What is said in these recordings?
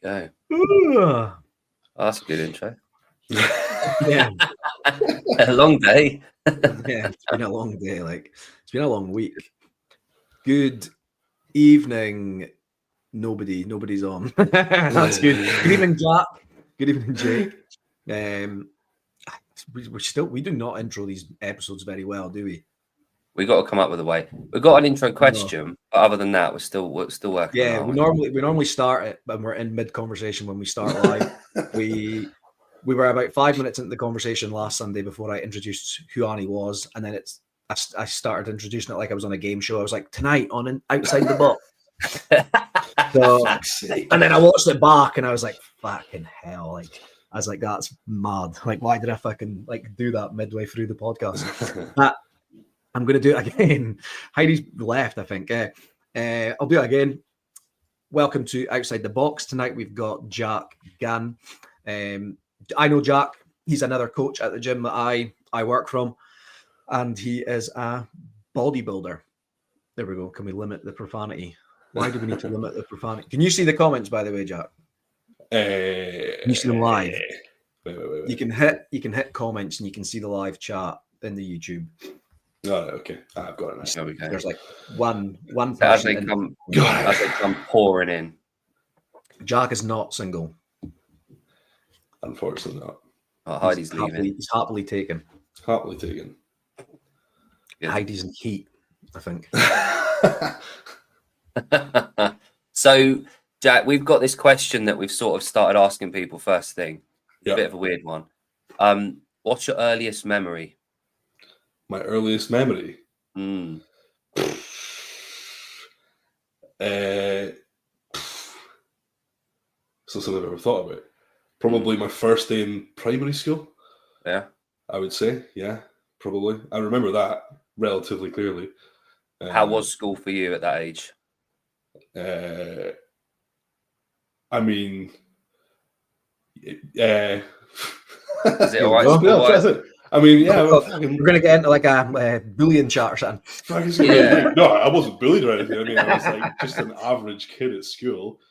go. Oh, that's a good intro. yeah. A long day. Yeah, it's been a long day. It's been a long week. Good evening. Nobody's on. That's good. Good evening, Jack. Good evening, Jake. We do not intro these episodes very well, do we? We got to come up with a way. We've got an intro question, but other than that, we're still working. Yeah, on we normally start it when we're in mid conversation when we start live. we were about 5 minutes into the conversation last Sunday before I introduced who Annie was, and then I started introducing it like I was on a game show. I was like, tonight on Outside the Box. So, and then I watched it back and I was like, fucking hell. I was like, that's mad. Why did I fucking do that midway through the podcast? I'm going to do it again. Heidi's left, I think. I'll do it again. Welcome to Outside the Box. Tonight we've got Jack Gunn. I know Jack. He's another coach at the gym that I work from. And he is a bodybuilder. There we go. Can we limit the profanity? Why do we need to limit the profanity? Can you see the comments, by the way, Jack? Can you see them live? Wait. You can hit comments and you can see the live chat in the YouTube. Oh, okay. I've got it now. There's one person. As they come pouring in. Jack is not single. Unfortunately not. Oh, Heidi's leaving. He's happily taken. Happily taken. Yeah. Heidi's in heat, I think. So, Jack, we've got this question that we've sort of started asking people first thing. Yeah. A bit of a weird one. What's your earliest memory? My earliest memory? Something I've ever thought about. Probably my first day in primary school. Yeah. I would say, yeah, probably. I remember that relatively clearly. How was school for you at that age? I mean, Is it all right? No, that's it. I mean, yeah. We're going to get into like a Boolean chat or something. Yeah. No, I wasn't bullied or anything. I mean, I was like just an average kid at school.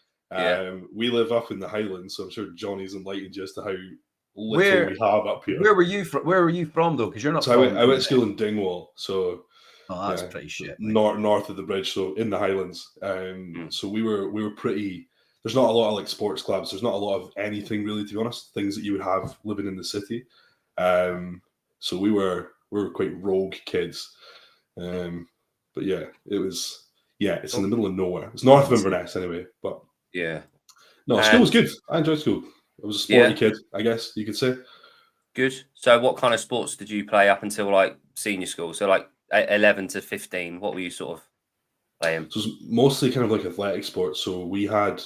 We live up in the Highlands, so I'm sure Johnny's enlightened you as to how little we have up here. Where were you from though? Because you're not. So I went to school in Dingwall, so that's pretty shit. North of the bridge, so in the Highlands. So we were pretty. There's not a lot of like sports clubs. There's not a lot of anything really, to be honest. Things that you would have living in the city. So we were quite rogue kids. But yeah, it was. Yeah, it's in the middle of nowhere. It's north of Inverness anyway. But yeah, no, school was good. I enjoyed school. I was a sporty kid, I guess you could say. Good. So what kind of sports did you play up until like senior school? So like 11 to 15, what were you sort of playing? So it was mostly kind of like athletic sports. So we had,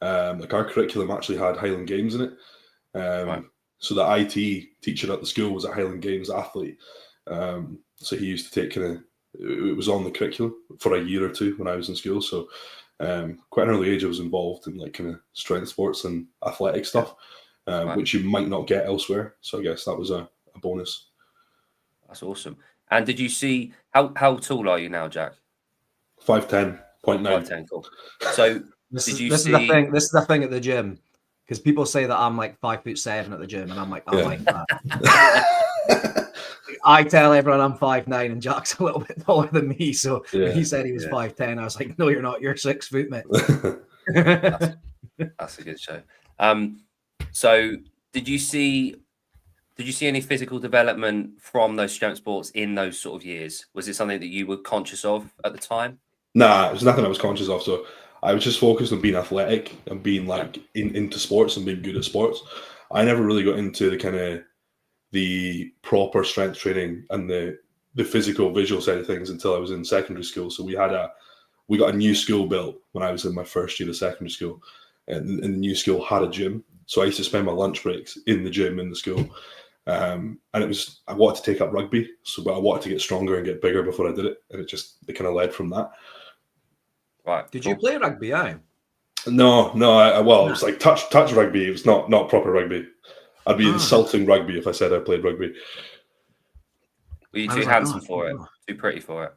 like our curriculum actually had Highland Games in it. Right. So the IT teacher at the school was a Highland Games athlete. So he used to take it was on the curriculum for a year or two when I was in school. So quite an early age I was involved in like kind of strength sports and athletic stuff, which you might not get elsewhere. So I guess that was a bonus. That's awesome. And did you see how tall are you now, Jack? 5'10", 0.9. 5'10", cool. So this is the thing at the gym, because people say that I'm like 5'7" at the gym, and I'm like, I'm like that. I tell everyone I'm 5'9", and Jack's a little bit taller than me. So he said he was 5'10". I was like, no, you're not. You're 6 foot, mate. That's a good show. So did you see any physical development from those strength sports in those sort of years? Was it something that you were conscious of at the time? Nah, it was nothing I was conscious of. So I was just focused on being athletic and being like into sports and being good at sports. I never really got into the kind of the proper strength training and the physical visual side of things until I was in secondary school. So we got a new school built when I was in my first year of secondary school, and the new school had a gym. So I used to spend my lunch breaks in the gym in the school. And I wanted to take up rugby, but I wanted to get stronger and get bigger before I did it. And it kind of led from that. Right. Did you play rugby? No. It was like touch rugby. It was not proper rugby. I'd be insulting rugby if I said I played rugby. Were you too handsome for it? Too pretty for it?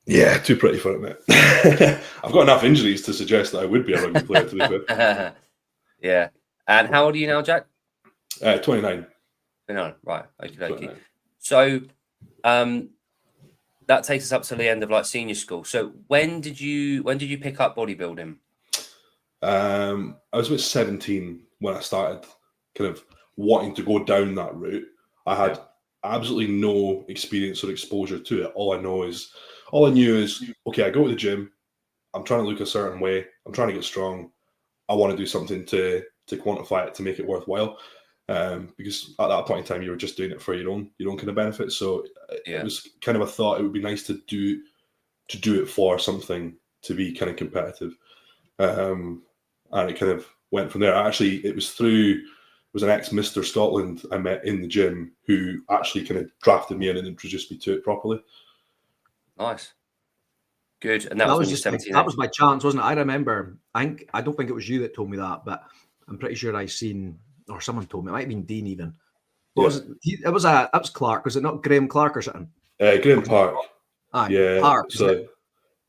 Yeah, too pretty for it, mate. I've got enough injuries to suggest that I would be a rugby player, to be fair. Yeah. And how old are you now, Jack? 29. 29. Right. Okay. 29. So, that takes us up to the end of like senior school. So when did you pick up bodybuilding? I was about 17 when I started kind of wanting to go down that route. I had absolutely no experience or exposure to it. All I knew is, okay, I go to the gym. I'm trying to look a certain way. I'm trying to get strong. I want to do something to quantify it, to make it worthwhile. Because at that point in time, you were just doing it for your own kind of benefit. So it was kind of a thought. It would be nice to do it for something, to be kind of competitive. And it kind of went from there. Actually, it was an ex-Mr. Scotland I met in the gym who actually kind of drafted me in and introduced me to it properly. Nice. Good. And that was when you were 17. That was by chance, wasn't it? I remember, I don't think it was you that told me that, but I'm pretty sure or someone told me. It might have been Dean even. Was it? It was Clark. Was it not Graham Clark or something? Graham Park. Yeah. Park. So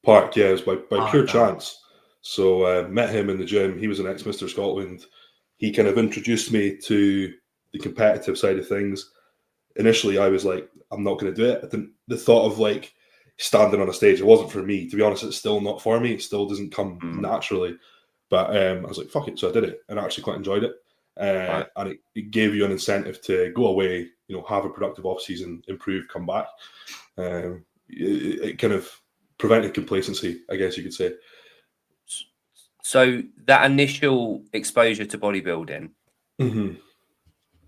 Park, yeah, it was by pure chance. So met him in the gym. He was an ex-Mr. Scotland. He kind of introduced me to the competitive side of things. Initially, I was like, I'm not going to do it. The thought of like standing on a stage, it wasn't for me. To be honest, it's still not for me. It still doesn't come naturally. But I was like, fuck it. So I did it, and I actually quite enjoyed it. And it gave you an incentive to go away, have a productive off season, improve, come back. It kind of prevented complacency, I guess you could say. So that initial exposure to bodybuilding,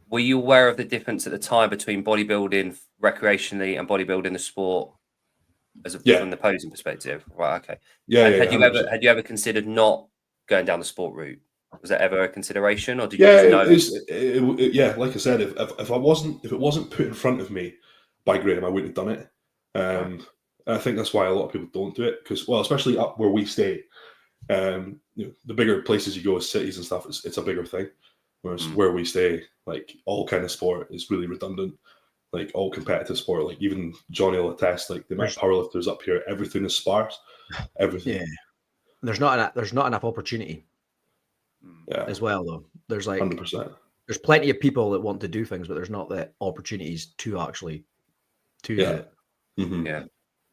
were you aware of the difference at the time between bodybuilding recreationally and bodybuilding the sport from the posing perspective? Right. Okay. Yeah. Had you ever considered not going down the sport route? Was that ever a consideration, or did you just know? Like I said, if it wasn't put in front of me by Graham, I wouldn't have done it. And I think that's why a lot of people don't do it, because, well, especially up where we stay, the bigger places you go as cities and stuff, it's a bigger thing. Whereas where we stay, like, all kind of sport is really redundant. Like, all competitive sport, like even Johnny will attest, like the amount of powerlifters up here, everything is sparse. Everything. Yeah. There's not enough opportunity. Yeah. As well, though. There's like 100%. There's plenty of people that want to do things, but there's not the opportunities to actually do it. Mm-hmm. Yeah.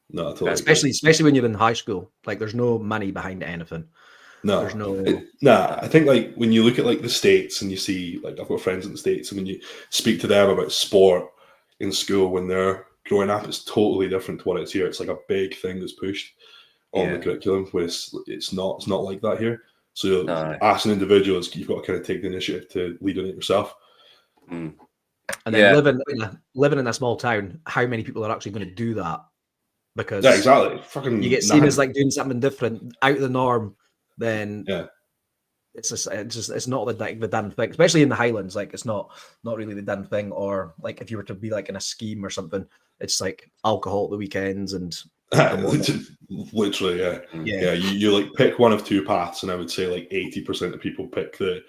No, totally. Especially when you're in high school. Like, there's no money behind anything. No, there's no. I think like when you look at like the States and you see, like, I've got friends in the States, and when you speak to them about sport in school when they're growing up, it's totally different to what it's here. It's like a big thing that's pushed on the curriculum, where it's not like that here. So as an individual, you've got to kind of take the initiative to lead on it yourself. And then living in a small town, how many people are actually going to do that? Because exactly. Fucking you get seen as like doing something different, out of the norm. Then it's not the done thing, especially in the Highlands. Like, it's not really the done thing. Or like if you were to be like in a scheme or something, it's like alcohol at the weekends and literally, yeah. You like pick one of two paths, and I would say like 80% of people pick the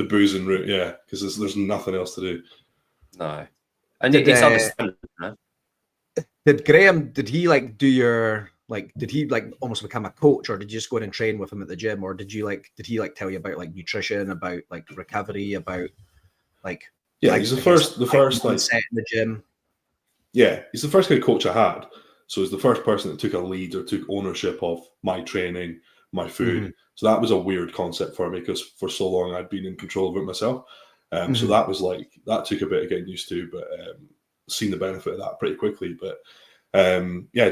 boozing route, because there's nothing else to do. No, and it's understandable. Did Graham? Did he like do your like? Did he like almost become a coach, or did you just go in and train with him at the gym, or did he like tell you about like nutrition, about like recovery, about like? Yeah, he's the first like set in the gym. Yeah, he's the first kind of coach I had. So he's the first person that took a lead or took ownership of my training, my food. So that was a weird concept for me, because for so long I'd been in control of it myself. So that was like, that took a bit of getting used to, but seen the benefit of that pretty quickly. But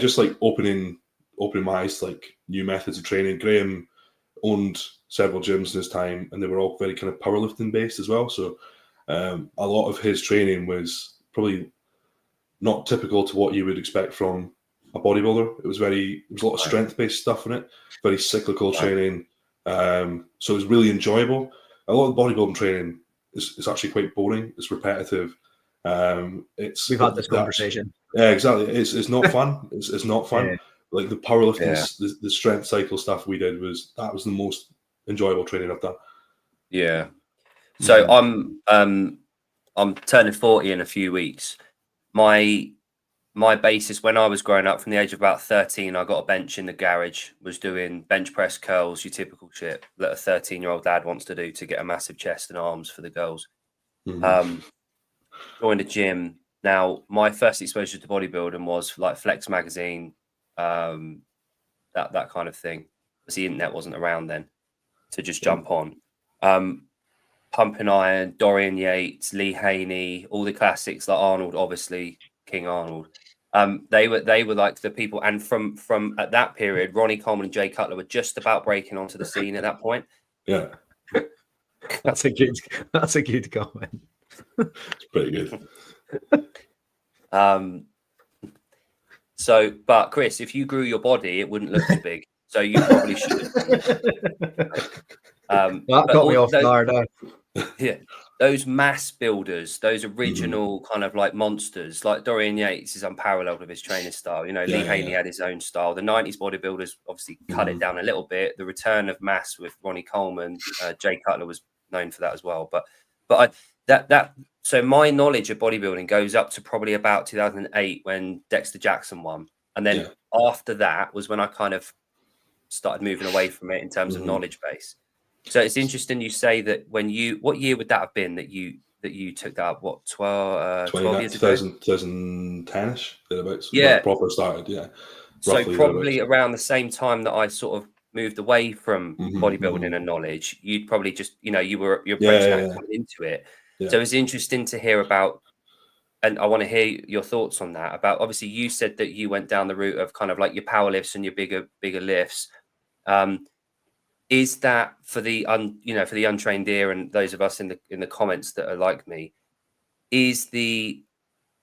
just like opening my eyes to like new methods of training. Graham owned several gyms in his time, and they were all very kind of powerlifting based as well. So a lot of his training was probably not typical to what you would expect from a bodybuilder. There was a lot of strength-based stuff in it, very cyclical training. So it was really enjoyable. A lot of bodybuilding training is actually quite boring. It's repetitive. We've had this conversation. Yeah, exactly. It's not fun. It's not fun. Yeah. Like the powerlifting, the strength cycle stuff we did was the most enjoyable training I've done. Yeah. So I'm turning 40 in a few weeks. My my basis when I was growing up, from the age of about 13, I got a bench in the garage, was doing bench press curls, your typical shit that a 13-year-old dad wants to do to get a massive chest and arms for the girls. Joined a gym. Now, my first exposure to bodybuilding was like Flex magazine, that kind of thing. Because the internet wasn't around then to just jump on. Pumping Iron, Dorian Yates, Lee Haney, all the classics, like Arnold, obviously, King Arnold. They were like the people, and from at that period, Ronnie Coleman and Jay Cutler were just about breaking onto the scene at that point. Yeah, that's a good comment. It's pretty good. So, but Chris, if you grew your body, it wouldn't look as big. So you probably should. That got me off guard. Yeah, those mass builders, those original kind of like monsters, like Dorian Yates is unparalleled with his training style. You know, Lee Haney had his own style. The 90s bodybuilders obviously cut it down a little bit. The return of mass with Ronnie Coleman, Jay Cutler was known for that as well. So my knowledge of bodybuilding goes up to probably about 2008 when Dexter Jackson won. And then after that was when I kind of started moving away from it in terms of knowledge base. So it's interesting you say that what year would that have been that you took that up? What, 12 years ago? 2010-ish, thereabouts. Yeah. Proper started, yeah. So probably around the same time that I sort of moved away from bodybuilding and knowledge, you'd probably just, you're coming into it. Yeah. So it's interesting to hear about, and I want to hear your thoughts on that. About, obviously, you said that you went down the route of kind of like your power lifts and your bigger lifts. Is that for the for the untrained ear and those of us in the comments that are like me, is the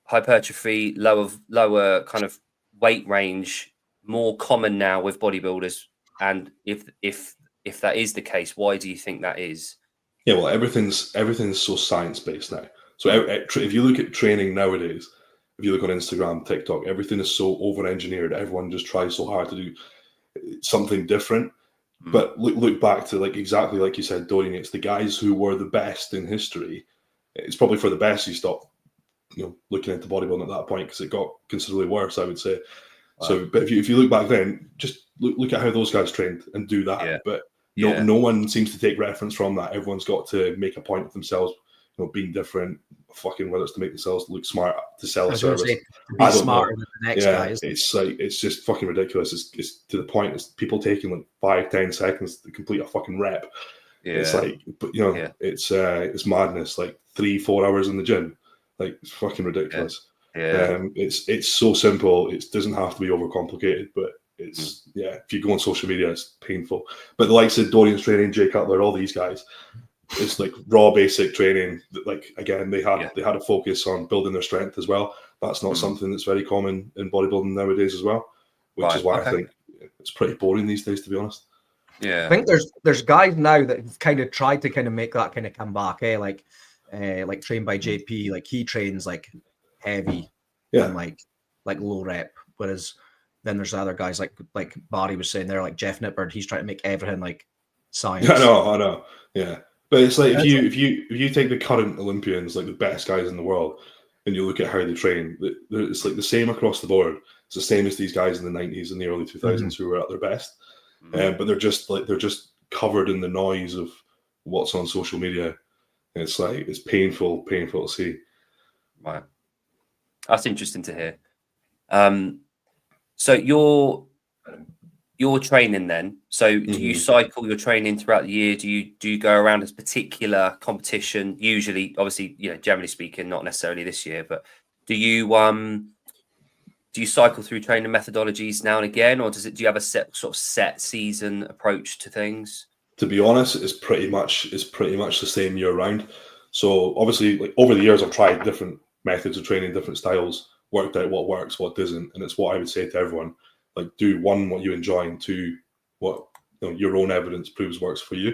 hypertrophy lower kind of weight range more common now with bodybuilders? And if that is the case, why do you think that is? Yeah, well, everything's so science-based now. So if you look at training nowadays, if you look on Instagram, TikTok, everything is so over-engineered. Everyone just tries so hard to do something different. But look back to, like, exactly like you said, Dorian, it's the guys who were the best in history. It's probably for the best you stopped, looking into bodybuilding at that point, because it got considerably worse, I would say. Wow. So, but if you look back then, just look at how those guys trained and do that. Yeah. But no one seems to take reference from that. Everyone's got to make a point of themselves, being different, fucking, whether it's to make themselves look smart, to sell a service. Be smarter than the next guy. It's like, it's just fucking ridiculous. It's to the point, it's people taking like 5-10 seconds to complete a fucking rep. Yeah. It's like, but it's madness. Like 3-4 hours in the gym. Like, it's fucking ridiculous. Yeah. It's so simple. It doesn't have to be overcomplicated, but it's if you go on social media, it's painful. But the likes of Dorian's training, Jay Cutler, all these guys, it's like raw basic training. Like, again, they had a focus on building their strength as well. That's not something that's very common in bodybuilding nowadays as well, which is why I think it's pretty boring these days, to be honest. Yeah, I think there's guys now that have kind of tried to kind of make that kind of come back. Like trained by JP, like he trains like heavy and like low rep, whereas then there's other guys like Barry was saying there, like Jeff Nippard, he's trying to make everything like science. I know, yeah. But it's like if you take the current Olympians, like the best guys in the world, and you look at how they train, it's like the same across the board. It's the same as these guys in the 90s and the early 2000s who were at their best. But they're just covered in the noise of what's on social media. And it's like, it's painful to see. Right. That's interesting to hear. So your training then, so do you cycle your training throughout the year? Do you go around a particular competition? Usually, obviously, generally speaking, not necessarily this year, but do you cycle through training methodologies now and again, or do you have a set season approach to things? To be honest, it's pretty much the same year round. So obviously, like, over the years, I've tried different methods of training, different styles, worked out what works, what doesn't, and it's what I would say to everyone: like, do one, what you enjoy, and two, what your own evidence proves works for you.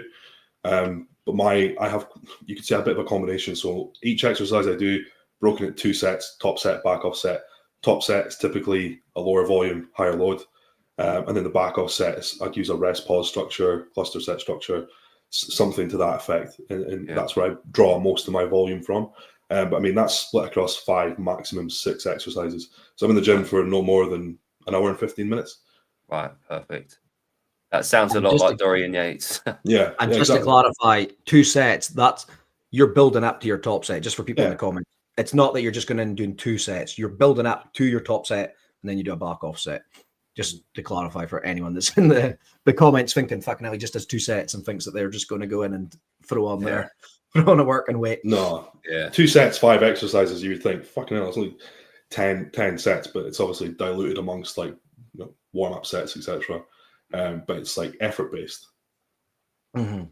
But I have, you could say, a bit of a combination. So each exercise I do broken into 2 sets: top set, back off set. Top set is typically a lower volume, higher load. And then the back off set is, I'd use a rest pause structure, cluster set structure, something to that effect. And that's where I draw most of my volume from. But I mean, that's split across 5, maximum 6 exercises. So I'm in the gym for no more than an hour and 15 minutes. Right, perfect. That sounds a lot like Dorian Yates. Yeah. And yeah, just exactly. to clarify, 2 sets, that's you're building up to your top set, just for people in the comments. It's not that you're just going in and doing 2 sets. You're building up to your top set, and then you do a back off set. Just to clarify for anyone that's in the comments thinking, fucking hell, he just does 2 sets and thinks that they're just going to go in and throw on a work and weight. No. Yeah. 2 sets, 5 exercises, you would think, fucking hell, it's only 10 sets, but it's obviously diluted amongst like warm-up sets, etc. But it's like effort-based. Mm-hmm.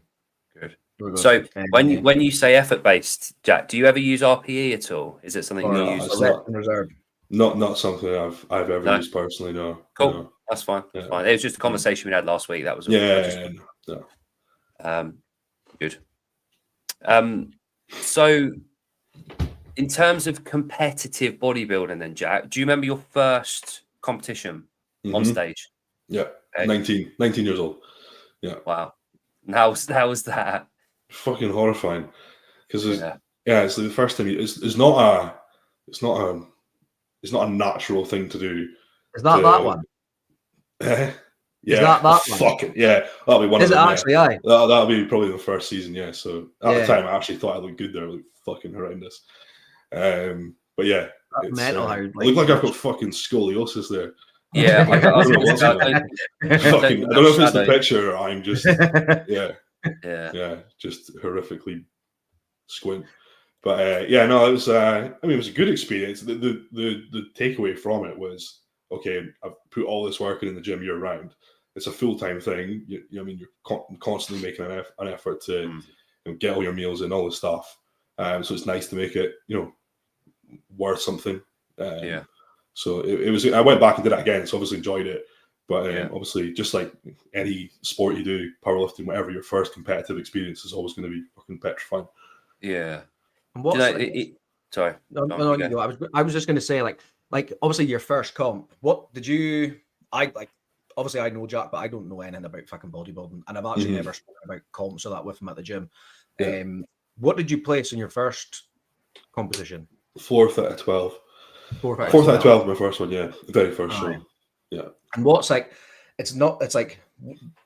Good. So when you say effort-based, Jack, do you ever use RPE at all? Is it something you use? Reserve. Not something I've ever used personally. No. Cool. No. That's fine. That's fine. It was just a conversation we had last week. That was all. Good. So in terms of competitive bodybuilding, then Jack, do you remember your first competition on stage? Yeah. Okay. 19 years old. Yeah. Wow. How was that? Fucking horrifying. Because it's the first time. It's not a natural thing to do. Is that one? Yeah. Is that one? Fuck it. Yeah. That'll be one of them. Is it actually? Yeah. That'll be probably the first season. Yeah. So at the time, I actually thought I looked good there. I looked fucking horrendous. But yeah. That's mental. I look like I've got fucking scoliosis there. Yeah. I don't know if it's the picture or I'm just just horrifically squint. But it was. It was a good experience. The takeaway from it was, okay, I've put all this work in the gym year round. It's a full-time thing. You're constantly making an effort to get all your meals in, all this stuff. So it's nice to make it, worth something. So it was. I went back and did it again. So obviously enjoyed it. But obviously, just like any sport you do, powerlifting, whatever, your first competitive experience is always going to be fucking petrifying. Yeah. And what's sorry. I was just going to say, like obviously your first comp. What did you? Obviously I know Jack, but I don't know anything about fucking bodybuilding, and I've actually never spoken about comps or that with him at the gym. Yeah. What did you place in your first competition? 4th out of 12. 4th out of 12, my first one. Yeah, the very first show. Yeah. And what's like? It's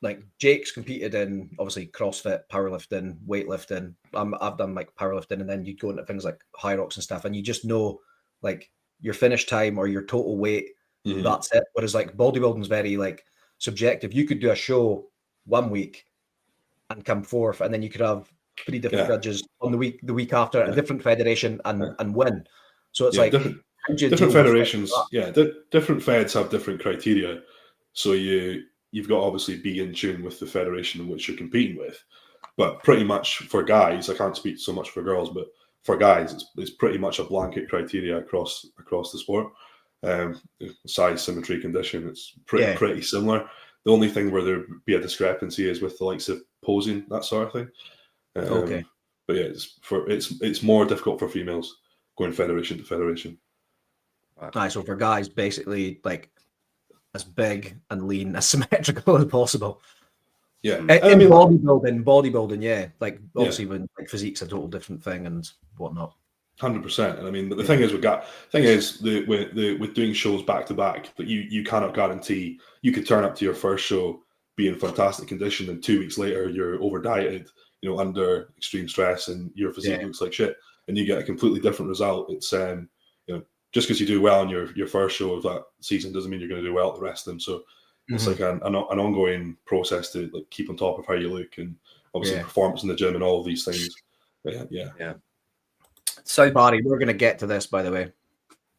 like Jake's competed in obviously CrossFit, powerlifting, weightlifting. I've done like powerlifting, and then you go into things like high rocks and stuff, and you just know like your finish time or your total weight. That's it. Whereas like bodybuilding is very like subjective. You could do a show one week and come 4th, and then you could have 3 different judges on the week after a different federation and win. So it's like different federations. Different feds have different criteria. So you've got to obviously be in tune with the federation in which you're competing with. But pretty much for guys, I can't speak so much for girls, but for guys, it's pretty much a blanket criteria across the sport. Size, symmetry, condition, it's pretty similar. The only thing where there'd be a discrepancy is with the likes of posing, that sort of thing. But yeah, it's more difficult for females going federation to federation. Right. So for guys, basically like as big and lean, as symmetrical as possible. Yeah. Bodybuilding, yeah. Like obviously when like physique's a total different thing and whatnot. 100%. And I mean, but the thing is with doing shows back to back, that you cannot guarantee. You could turn up to your first show, be in fantastic condition, and 2 weeks later you're over dieted, under extreme stress, and your physique looks like shit, and you get a completely different result. It's just because you do well on your first show of that season doesn't mean you're going to do well at the rest of them. So it's like an ongoing process to like keep on top of how you look, and obviously performance in the gym and all of these things. Yeah. So, Barry, we're going to get to this, by the way.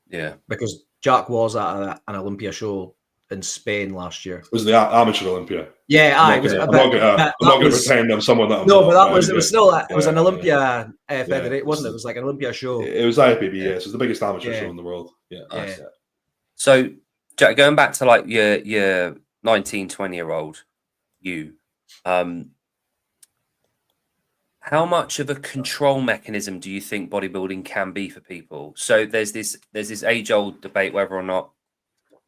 Yeah. Because Jack was at an Olympia show in Spain last year. It was the Amateur Olympia. Yeah, I'm not going to pretend I'm someone that I'm not. But it was still it was an Olympia federation, wasn't it? It was like an Olympia show. It was IFBB, so it's the biggest amateur show in the world. Yeah. So, Jack, going back to like your 19, 20-year-old you, how much of a control mechanism do you think bodybuilding can be for people? So there's this age-old debate whether or not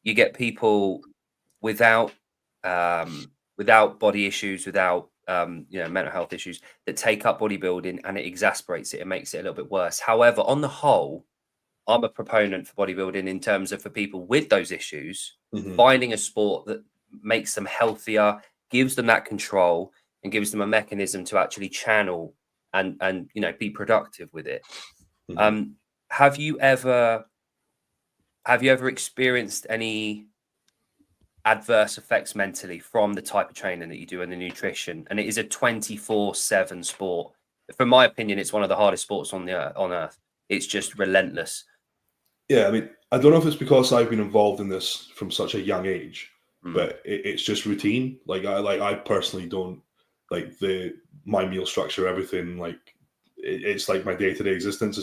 you get people without body issues, without mental health issues that take up bodybuilding, and it exasperates it. It makes it a little bit worse. However, on the whole, I'm a proponent for bodybuilding in terms of for people with those issues, finding a sport that makes them healthier, gives them that control, and gives them a mechanism to actually channel and be productive with it. Have you ever experienced any adverse effects mentally from the type of training that you do and the nutrition? And it is a 24/7 sport. From my opinion, it's one of the hardest sports on earth. It's just relentless. Yeah, I mean, I don't know if it's because I've been involved in this from such a young age, but it's just routine. Like I personally don't like my meal structure, everything. Like it's like my day-to-day existence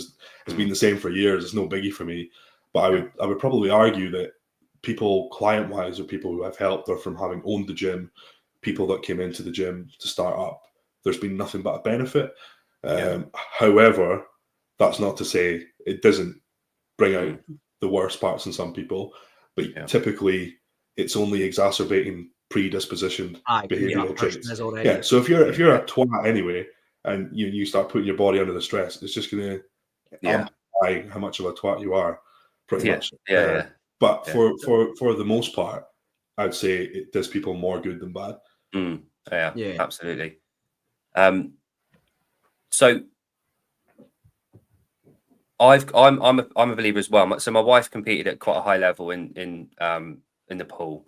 has been the same for years. It's no biggie for me. But I would probably argue that people, client-wise, or people who I've helped, or from having owned the gym, people that came into the gym to start up, there's been nothing but a benefit. However, that's not to say it doesn't bring out the worst parts in some people, but typically it's only exacerbating predispositioned behavioral traits. Yeah, so if you're a twat anyway, and you start putting your body under the stress, it's just going to amplify how much of a twat you are, pretty much. But for the most part, I'd say it does people more good than bad. Yeah, absolutely. So I'm a believer as well. So my wife competed at quite a high level in the pool.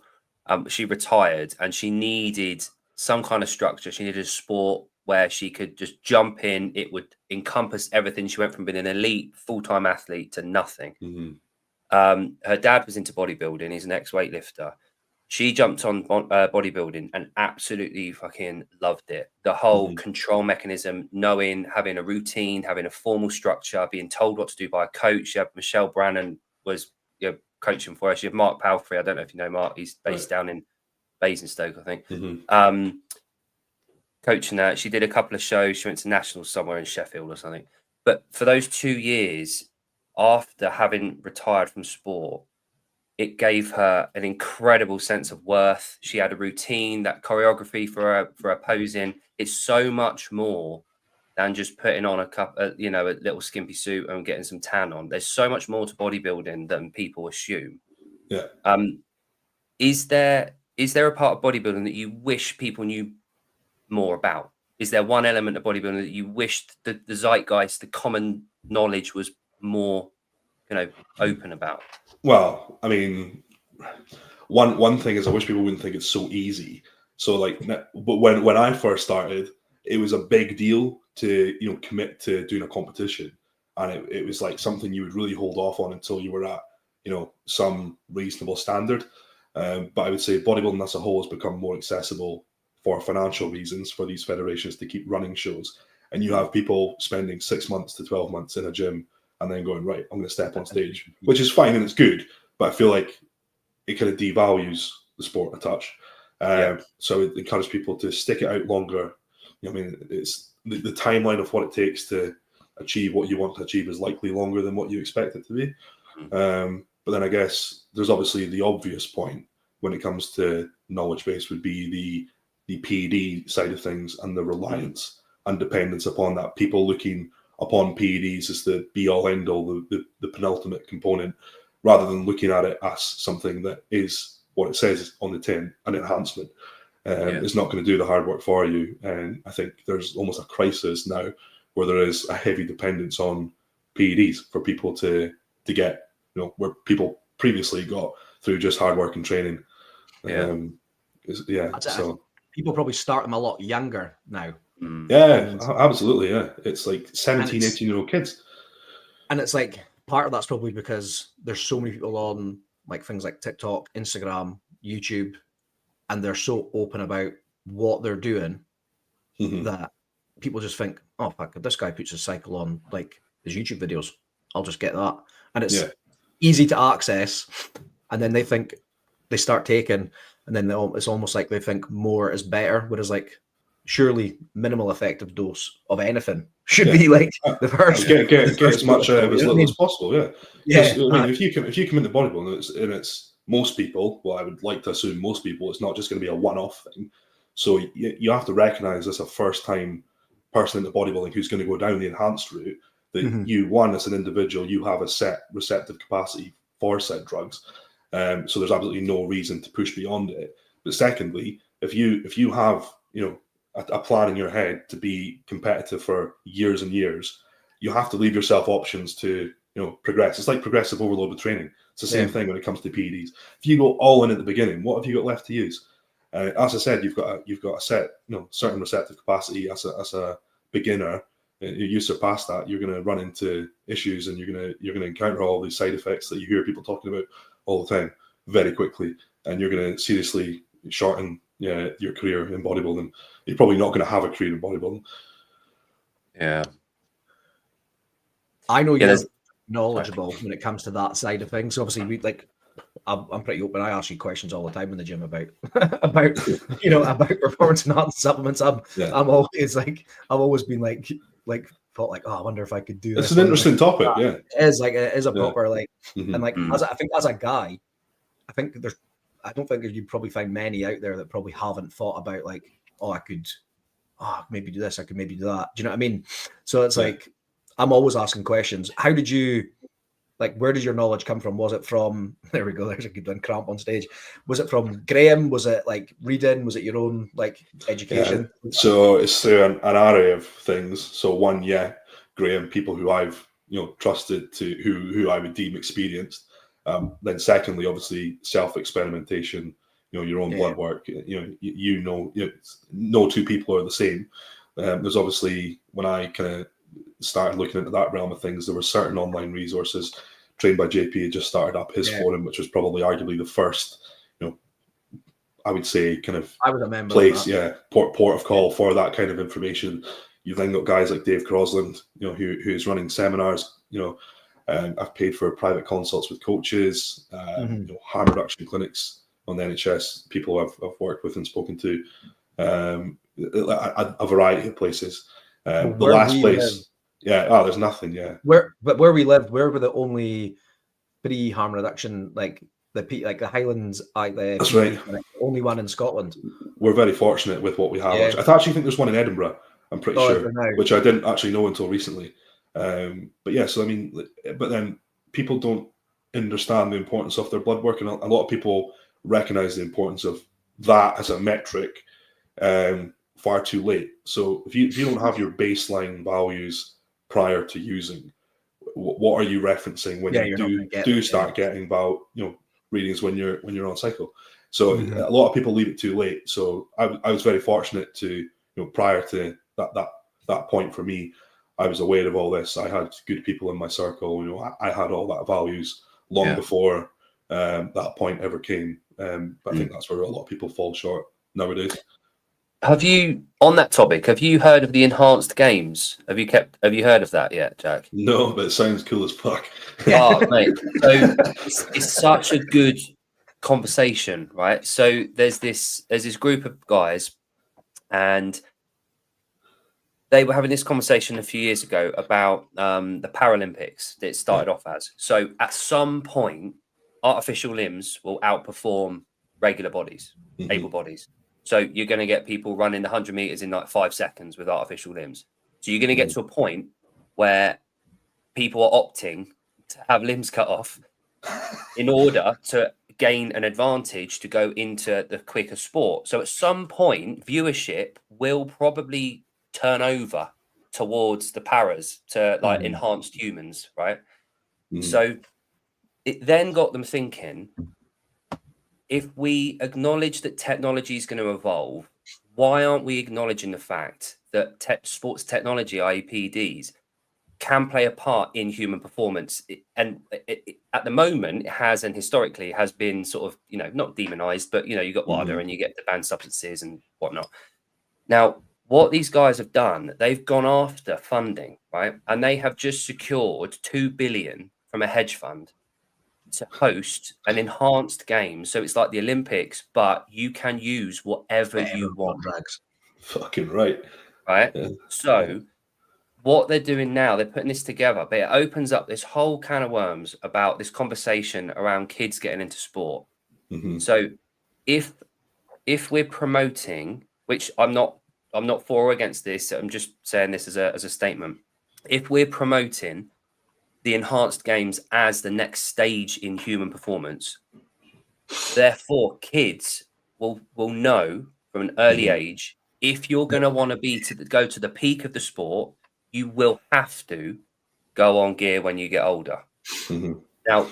She retired, and she needed some kind of structure. She needed a sport where she could just jump in. It would encompass everything. She went from being an elite full-time athlete to nothing. Her dad was into bodybuilding. He's an ex-weightlifter. She jumped on bodybuilding and absolutely fucking loved it. The whole control mechanism, having a routine, having a formal structure, being told what to do by a coach. She had Michelle Brannan was coaching for her. She had Mark Palfrey. I don't know if you know Mark. He's based down in Basingstoke, I think. Coaching her. She did a couple of shows. She went to nationals somewhere in Sheffield or something. But for those 2 years, after having retired from sport, it gave her an incredible sense of worth. She had a routine, that choreography for her posing. It's so much more than just putting on a little skimpy suit and getting some tan on. There's so much more to bodybuilding than people assume. Yeah. Is there a part of bodybuilding that you wish people knew more about? Is there one element of bodybuilding that you wished the zeitgeist, the common knowledge, was more open about? Well, I mean, one thing is I wish people wouldn't think it's so easy. So but when I first started, it was a big deal to commit to doing a competition, and it was like something you would really hold off on until you were at some reasonable standard. But I would say bodybuilding as a whole has become more accessible for financial reasons for these federations to keep running shows, and you have people spending 6 months to 12 months in a gym and then going, right, I'm going to step on stage, which is fine and it's good, but I feel like it kind of devalues the sport a touch. So it encourages people to stick it out longer. I mean, it's the timeline of what it takes to achieve what you want to achieve is likely longer than what you expect it to be. But then I guess there's obviously the obvious point when it comes to knowledge base would be the PED side of things and the reliance and dependence upon that. People looking upon PEDs as the be-all, end-all, the penultimate component, rather than looking at it as something that is what it says on the tin, an enhancement. It's not going to do the hard work for you. And I think there's almost a crisis now where there is a heavy dependence on PEDs for people to get, where people previously got through just hard work and training. So people probably start them a lot younger now. Yeah, absolutely. Yeah, it's like 17, 18-year-old kids. And it's like part of that's probably because there's so many people on like things like TikTok, Instagram, YouTube, and they're so open about what they're doing that people just think, oh fuck, if this guy puts his cycle on like his YouTube videos, I'll just get that. And it's easy to access, and then they start taking, and then it's almost like they think more is better, whereas like surely minimal effective dose of anything should be like the first. Get as much out of as little as possible. I mean, if you come into bodybuilding and it's most people, well, I would like to assume most people, it's not just going to be a one-off thing. So you have to recognize as a first-time person into bodybuilding who's going to go down the enhanced route that you, one, as an individual, you have a set receptive capacity for said drugs. So there's absolutely no reason to push beyond it. But secondly, if you have, a plan in your head to be competitive for years and years, you have to leave yourself options to, progress. It's like progressive overload with training. It's the same thing when it comes to PEDs. If you go all in at the beginning, what have you got left to use? As I said, you've got a set, certain receptive capacity as a beginner. You surpass that, you're going to run into issues, and you're going to encounter all these side effects that you hear people talking about all the time very quickly, and you're going to seriously shorten your career in bodybuilding. You're probably not going to have a career in bodybuilding. Yeah, I know you're knowledgeable when it comes to that side of things. Obviously, I'm pretty open. I ask you questions all the time in the gym about about performance enhancing supplements. I'm always been thought I wonder if I could do this. It's an interesting topic. Yeah, it is a proper and I think as a guy, I don't think you'd probably find many out there that probably haven't thought about I could maybe do this, I could maybe do that. Do you know what I mean? So it's I'm always asking questions. How did you where did your knowledge come from? Was it from, there we go, there's a good one, cramp on stage. Was it from Graham? Was it reading? Was it your own education? Yeah. So it's through an array of things. So one, Graham, people who I've trusted, to who I would deem experienced. Then secondly, obviously self-experimentation, your own blood work. No two people are the same. There's obviously, when I kind of started looking into that realm of things, there were certain online resources. Trained by JP had just started up his forum, which was probably arguably the first, I would say, kind of place, port of call for that kind of information. You've then got guys like Dave Crosland, who's running seminars. I've paid for private consults with coaches, harm reduction clinics on the NHS, people I've worked with and spoken to, a variety of places. The last place, there's nothing, Where we lived, where were the only 3 harm reduction, the Highlands, that's right, only one in Scotland. We're very fortunate with what we have. I actually think there's one in Edinburgh, I'm pretty sure, which I didn't actually know until recently. But then people don't understand the importance of their blood work, and a lot of people recognize the importance of that as a metric far too late. So if you don't have your baseline values prior to using, what are you referencing when you do start getting readings when you're on cycle? So a lot of people leave it too late. So I was very fortunate to, prior to that point for me, I was aware of all this. I had good people in my circle. I had all that values long before that point ever came. But I think that's where a lot of people fall short nowadays. Have you, on that topic, have you heard of the enhanced games? Have you heard of that yet, Jack? No, but it sounds cool as fuck. Oh, mate. So it's such a good conversation, right? So there's this group of guys, and they were having this conversation a few years ago about the Paralympics that it started off as. So at some point, artificial limbs will outperform regular bodies, able bodies. So you're going to get people running the 100 meters in 5 seconds with artificial limbs. So you're going to get to a point where people are opting to have limbs cut off in order to gain an advantage to go into the quicker sport. So at some point, viewership will probably turn over towards the paras, to enhanced humans, right? So it then got them thinking, if we acknowledge that technology is going to evolve, why aren't we acknowledging the fact that sports technology, i.e. PEDs, can play a part in human performance? At the moment, it has, and historically has been sort of, not demonized, but, you got WADA and you get the banned substances and whatnot. Now, what these guys have done, they've gone after funding, right? And they have just secured $2 billion from a hedge fund to host an enhanced game. So it's like the Olympics, but you can use whatever you want. Fucking right. Right? Yeah. So what they're doing now, they're putting this together, but it opens up this whole can of worms about this conversation around kids getting into sport. So if we're promoting which I'm not for or against this. I'm just saying this as a statement. If we're promoting the enhanced games as the next stage in human performance, therefore kids will know from an early age, if you're going to want to go to the peak of the sport, you will have to go on gear when you get older. Now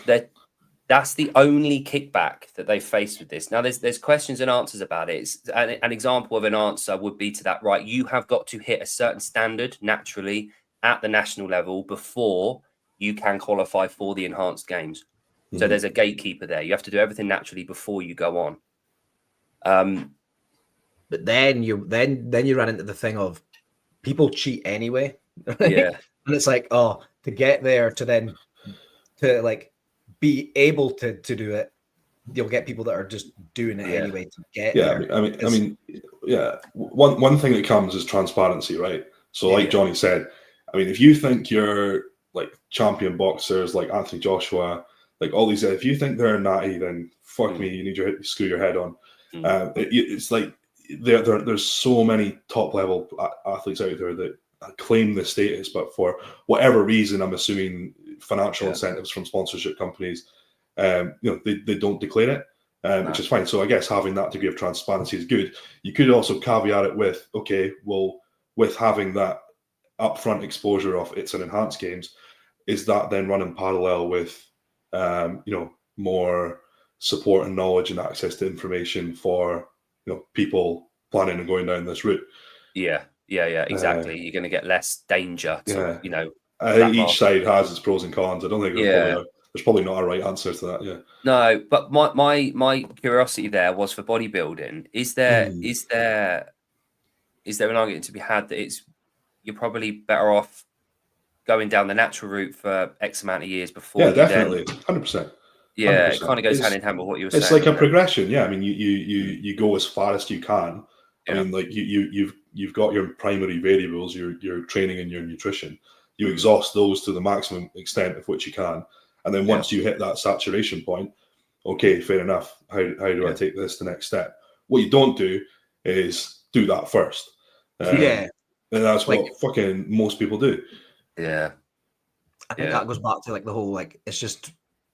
that's the only kickback that they face with this. Now there's questions and answers about it. It's an example of an answer would be to that, right? You have got to hit a certain standard naturally at the national level before you can qualify for the enhanced games. So there's a gatekeeper there. You have to do everything naturally before you go on. But then you run into the thing of people cheat anyway. Right? Yeah. And it's like, oh, to get there to like be able to do it, you'll get people that are just doing it anyway to get there. I mean, one thing that comes is transparency, right? So like Johnny said, I mean, if you think you're like champion boxers like Anthony Joshua, like all these, if you think they're natty, then fuck me, you need to screw your head on. It's like there's so many top level athletes out there that claim this status, but for whatever reason, I'm assuming financial incentives from sponsorship companies, they don't declare it, which is fine. So I guess having that degree of transparency is good. You could also caveat it with, okay, well, with having that upfront exposure of it's an enhanced games, is that then running parallel with more support and knowledge and access to information for people planning and going down this route? Yeah, exactly. You're going to get less danger to, I think each side has its pros and cons. I don't think there's probably not a right answer to that. Yeah. No, but my curiosity there was for bodybuilding. Is there an argument to be had that you're probably better off going down the natural route for X amount of years before? Yeah, definitely, 100%. Yeah, it kind of goes hand in hand with what you were saying. It's like a progression. Yeah, I mean, you go as far as you can. I mean, like you've got your primary variables, your training and your nutrition. You exhaust those to the maximum extent of which you can, and then once you hit that saturation point, okay, fair enough. How do I take this to the next step? What you don't do is do that first. And that's what fucking most people do. Yeah, I think that goes back to like the whole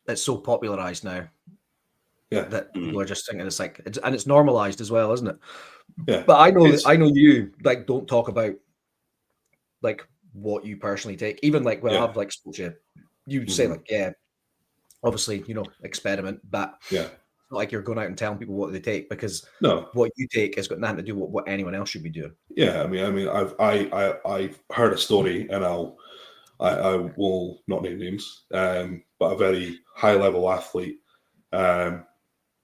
it's so popularized now. Yeah, that people are just thinking it's normalized as well, isn't it? Yeah, but I know you like don't talk about like what you personally take. Even like when I've like spoke to you say like obviously experiment, but it's not like you're going out and telling people what they take, because no, what you take has got nothing to do with what anyone else should be doing. Yeah, I mean, I've heard a story, and I will not name names, but a very high level athlete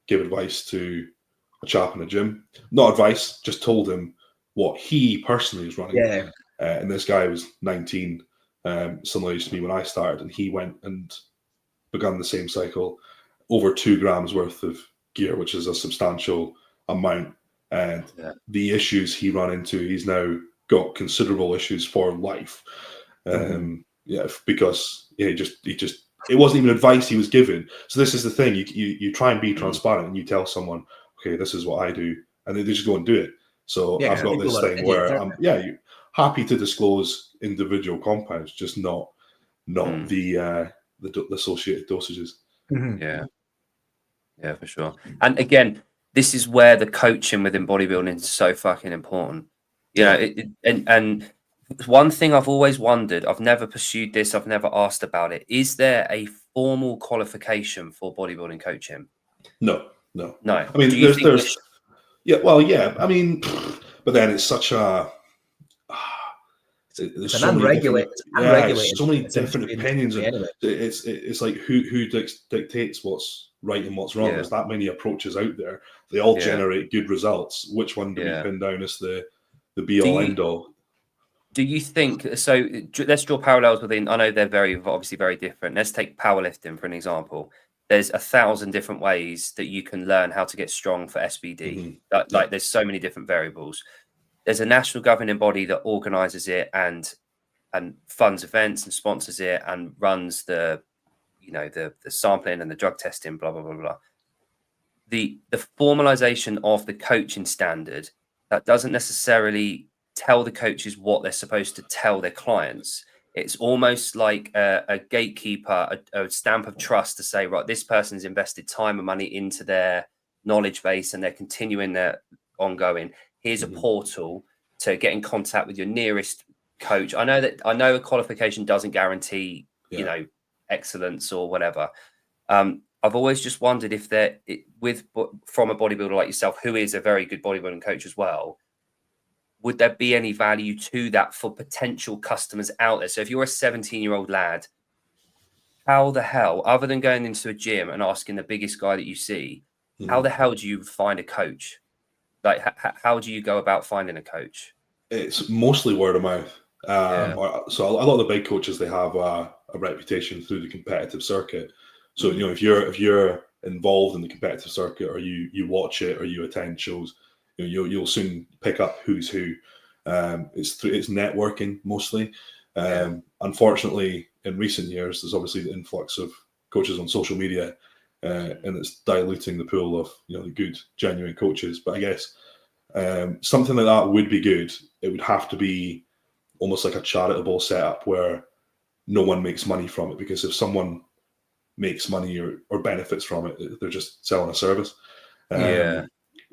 gave advice to a chap in a gym. Not advice, just told him what he personally is running. Yeah. And this guy was 19, similar age to me when I started, and he went and began the same cycle, over 2 grams worth of gear, which is a substantial amount. And the issues he ran into, he's now got considerable issues for life. Because he just it wasn't even advice he was given. So this is the thing: you try and be transparent, and you tell someone, okay, this is what I do, and they just go and do it. So I've got this thing where I'm you're happy to disclose individual compounds, just not the associated dosages. Yeah, for sure. And again, this is where the coaching within bodybuilding is so fucking important. And one thing I've always wondered, I've never pursued this, I've never asked about it. Is there a formal qualification for bodybuilding coaching? No. I mean, there's I mean, but then it's such a there's so unregulated. So many different opinions. Anyway. It's like who dictates what's right and what's wrong. There's that many approaches out there. They all generate good results. Which one do we pin down as the be all end all? Do you think so? Let's draw parallels within. I know they're obviously very different. Let's take powerlifting for an example. There's 1,000 different ways that you can learn how to get strong for SBD. Like there's so many different variables. There's a national governing body that organizes it and funds events and sponsors it and runs the sampling and the drug testing, blah blah blah blah. The formalization of the coaching standard that doesn't necessarily tell the coaches what they're supposed to tell their clients. It's almost like a gatekeeper, a stamp of trust to say, right, this person's invested time and money into their knowledge base and they're continuing their ongoing. Here's a portal to get in contact with your nearest coach. I know a qualification doesn't guarantee, you know, excellence or whatever. I've always just wondered if from a bodybuilder like yourself, who is a very good bodybuilding coach as well, would there be any value to that for potential customers out there? So if you're a 17-year-old lad, how the hell, other than going into a gym and asking the biggest guy that you see, how the hell do you find a coach? Like, how do you go about finding a coach? It's mostly word of mouth. So a lot of the big coaches, they have a reputation through the competitive circuit. So, you know, if you're involved in the competitive circuit, or you watch it, or you attend shows, you know, you'll soon pick up who's who. It's networking mostly. Unfortunately, in recent years, there's obviously the influx of coaches on social media, and it's diluting the pool of, you know, the good, genuine coaches. But I guess something like that would be good. It would have to be almost like a charitable setup where no one makes money from it, because if someone makes money or benefits from it, they're just selling a service.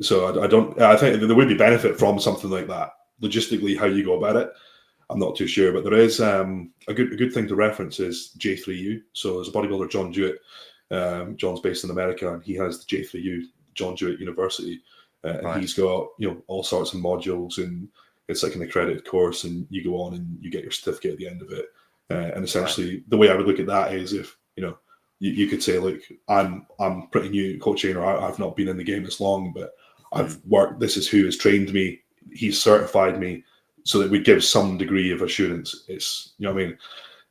So I think there would be benefit from something like that. Logistically, how you go about it, I'm not too sure, but there is a good thing to reference is J3U. So there's a bodybuilder, John Jewett. John's based in America, and he has the J3U, John Jewett University, and he's got, you know, all sorts of modules, and it's like an accredited course, and you go on and you get your certificate at the end of it. And essentially, the way I would look at that is, if, you know, you could say, look, I'm pretty new coaching, or I've not been in the game as long, but I've worked. This is who has trained me. He's certified me, so that we give some degree of assurance. It's, you know what I mean?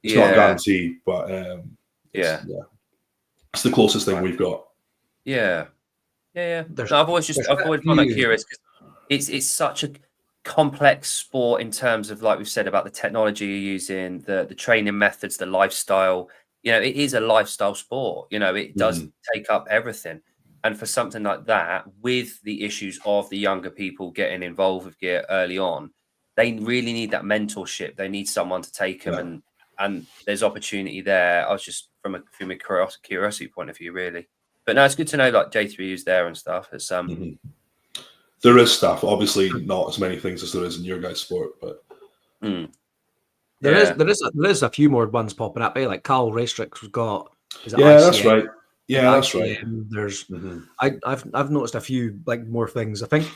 It's not a guarantee, but it's the closest thing we've got. No, I've always found that curious, because it's such a complex sport in terms of, like we've said, about the technology you're using, the training methods, the lifestyle. You know, it is a lifestyle sport. You know, it does take up everything. And for something like that, with the issues of the younger people getting involved with gear early on, they really need that mentorship. They need someone to take them, and there's opportunity there. I was just from a curiosity point of view, really. But no, it's good to know, like, J3U's there and stuff. It's there is stuff, obviously not as many things as there is in your guys' sport, but there is a few more ones popping up. Like Carl Raystrick's got. That's right. Yeah, that's right. There's I've noticed a few, like, more things. I think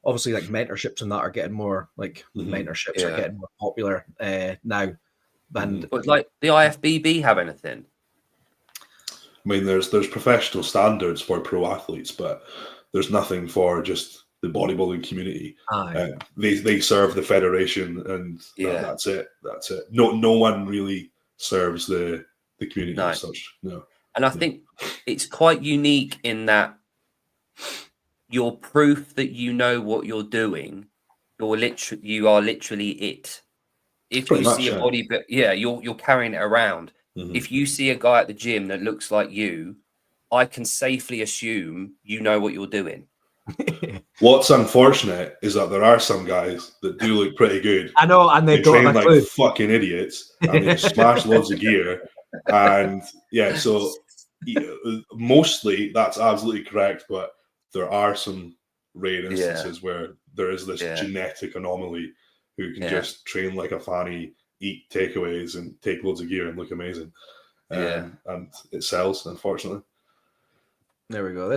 obviously, like, mentorships and that are getting more, like, mentorships are getting more popular now. And would, like, the IFBB have anything? I mean, there's professional standards for pro athletes, but there's nothing for just the bodybuilding community. They serve the federation, and that's it. That's it. No one really serves the community as such. No. And I think it's quite unique in that you're proof that you know what you're doing. You are literally it. If you see a body, you're carrying it around. If you see a guy at the gym that looks like you, I can safely assume you know what you're doing. What's unfortunate is that there are some guys that do look pretty good. I know, and they train like fucking idiots, and they smash loads of gear. And so mostly that's absolutely correct, but there are some rare instances where there is this genetic anomaly who can just train like a fanny, eat takeaways, and take loads of gear and look amazing. And it sells, unfortunately. There we go.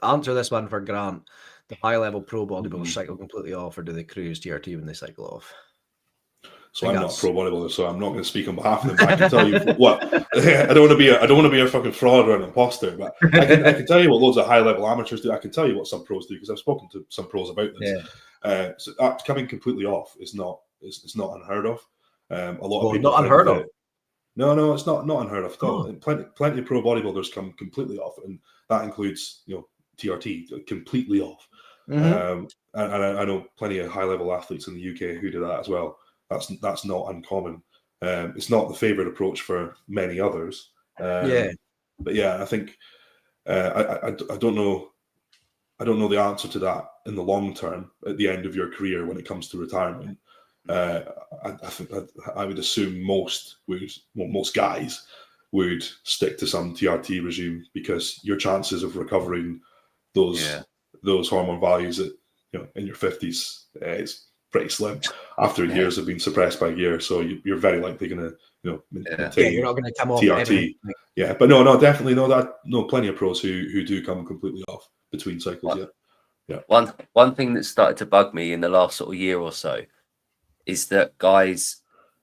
Answer this one for Grant. The high-level pro bodybuilders cycle completely off, or do they cruise TRT when they cycle off? So I'm not a pro bodybuilder, so I'm not going to speak on behalf of them. But I can tell you what. I don't want to be a fucking fraud or an imposter, but I can tell you what loads of high-level amateurs do. I can tell you what some pros do, because I've spoken to some pros about this. So coming completely off is not unheard of. A lot of people not unheard of. No, it's not unheard of at all. Plenty of pro bodybuilders come completely off, and that includes, you know, TRT, completely off. And I know plenty of high-level athletes in the UK who do that as well. That's not uncommon. It's not the favorite approach for many others. But I think I don't know I don't know the answer to that in the long term at the end of your career when it comes to retirement. I think I would assume most guys would stick to some TRT regime, because your chances of recovering those hormone values at, in your 50s is pretty slim after years have been suppressed by gear. So you're very likely going to maintain you're not going to come off TRT. Yeah, but no, definitely plenty of pros who do come completely off between cycles. Yeah. One thing that started to bug me in the last sort of year or so is that guys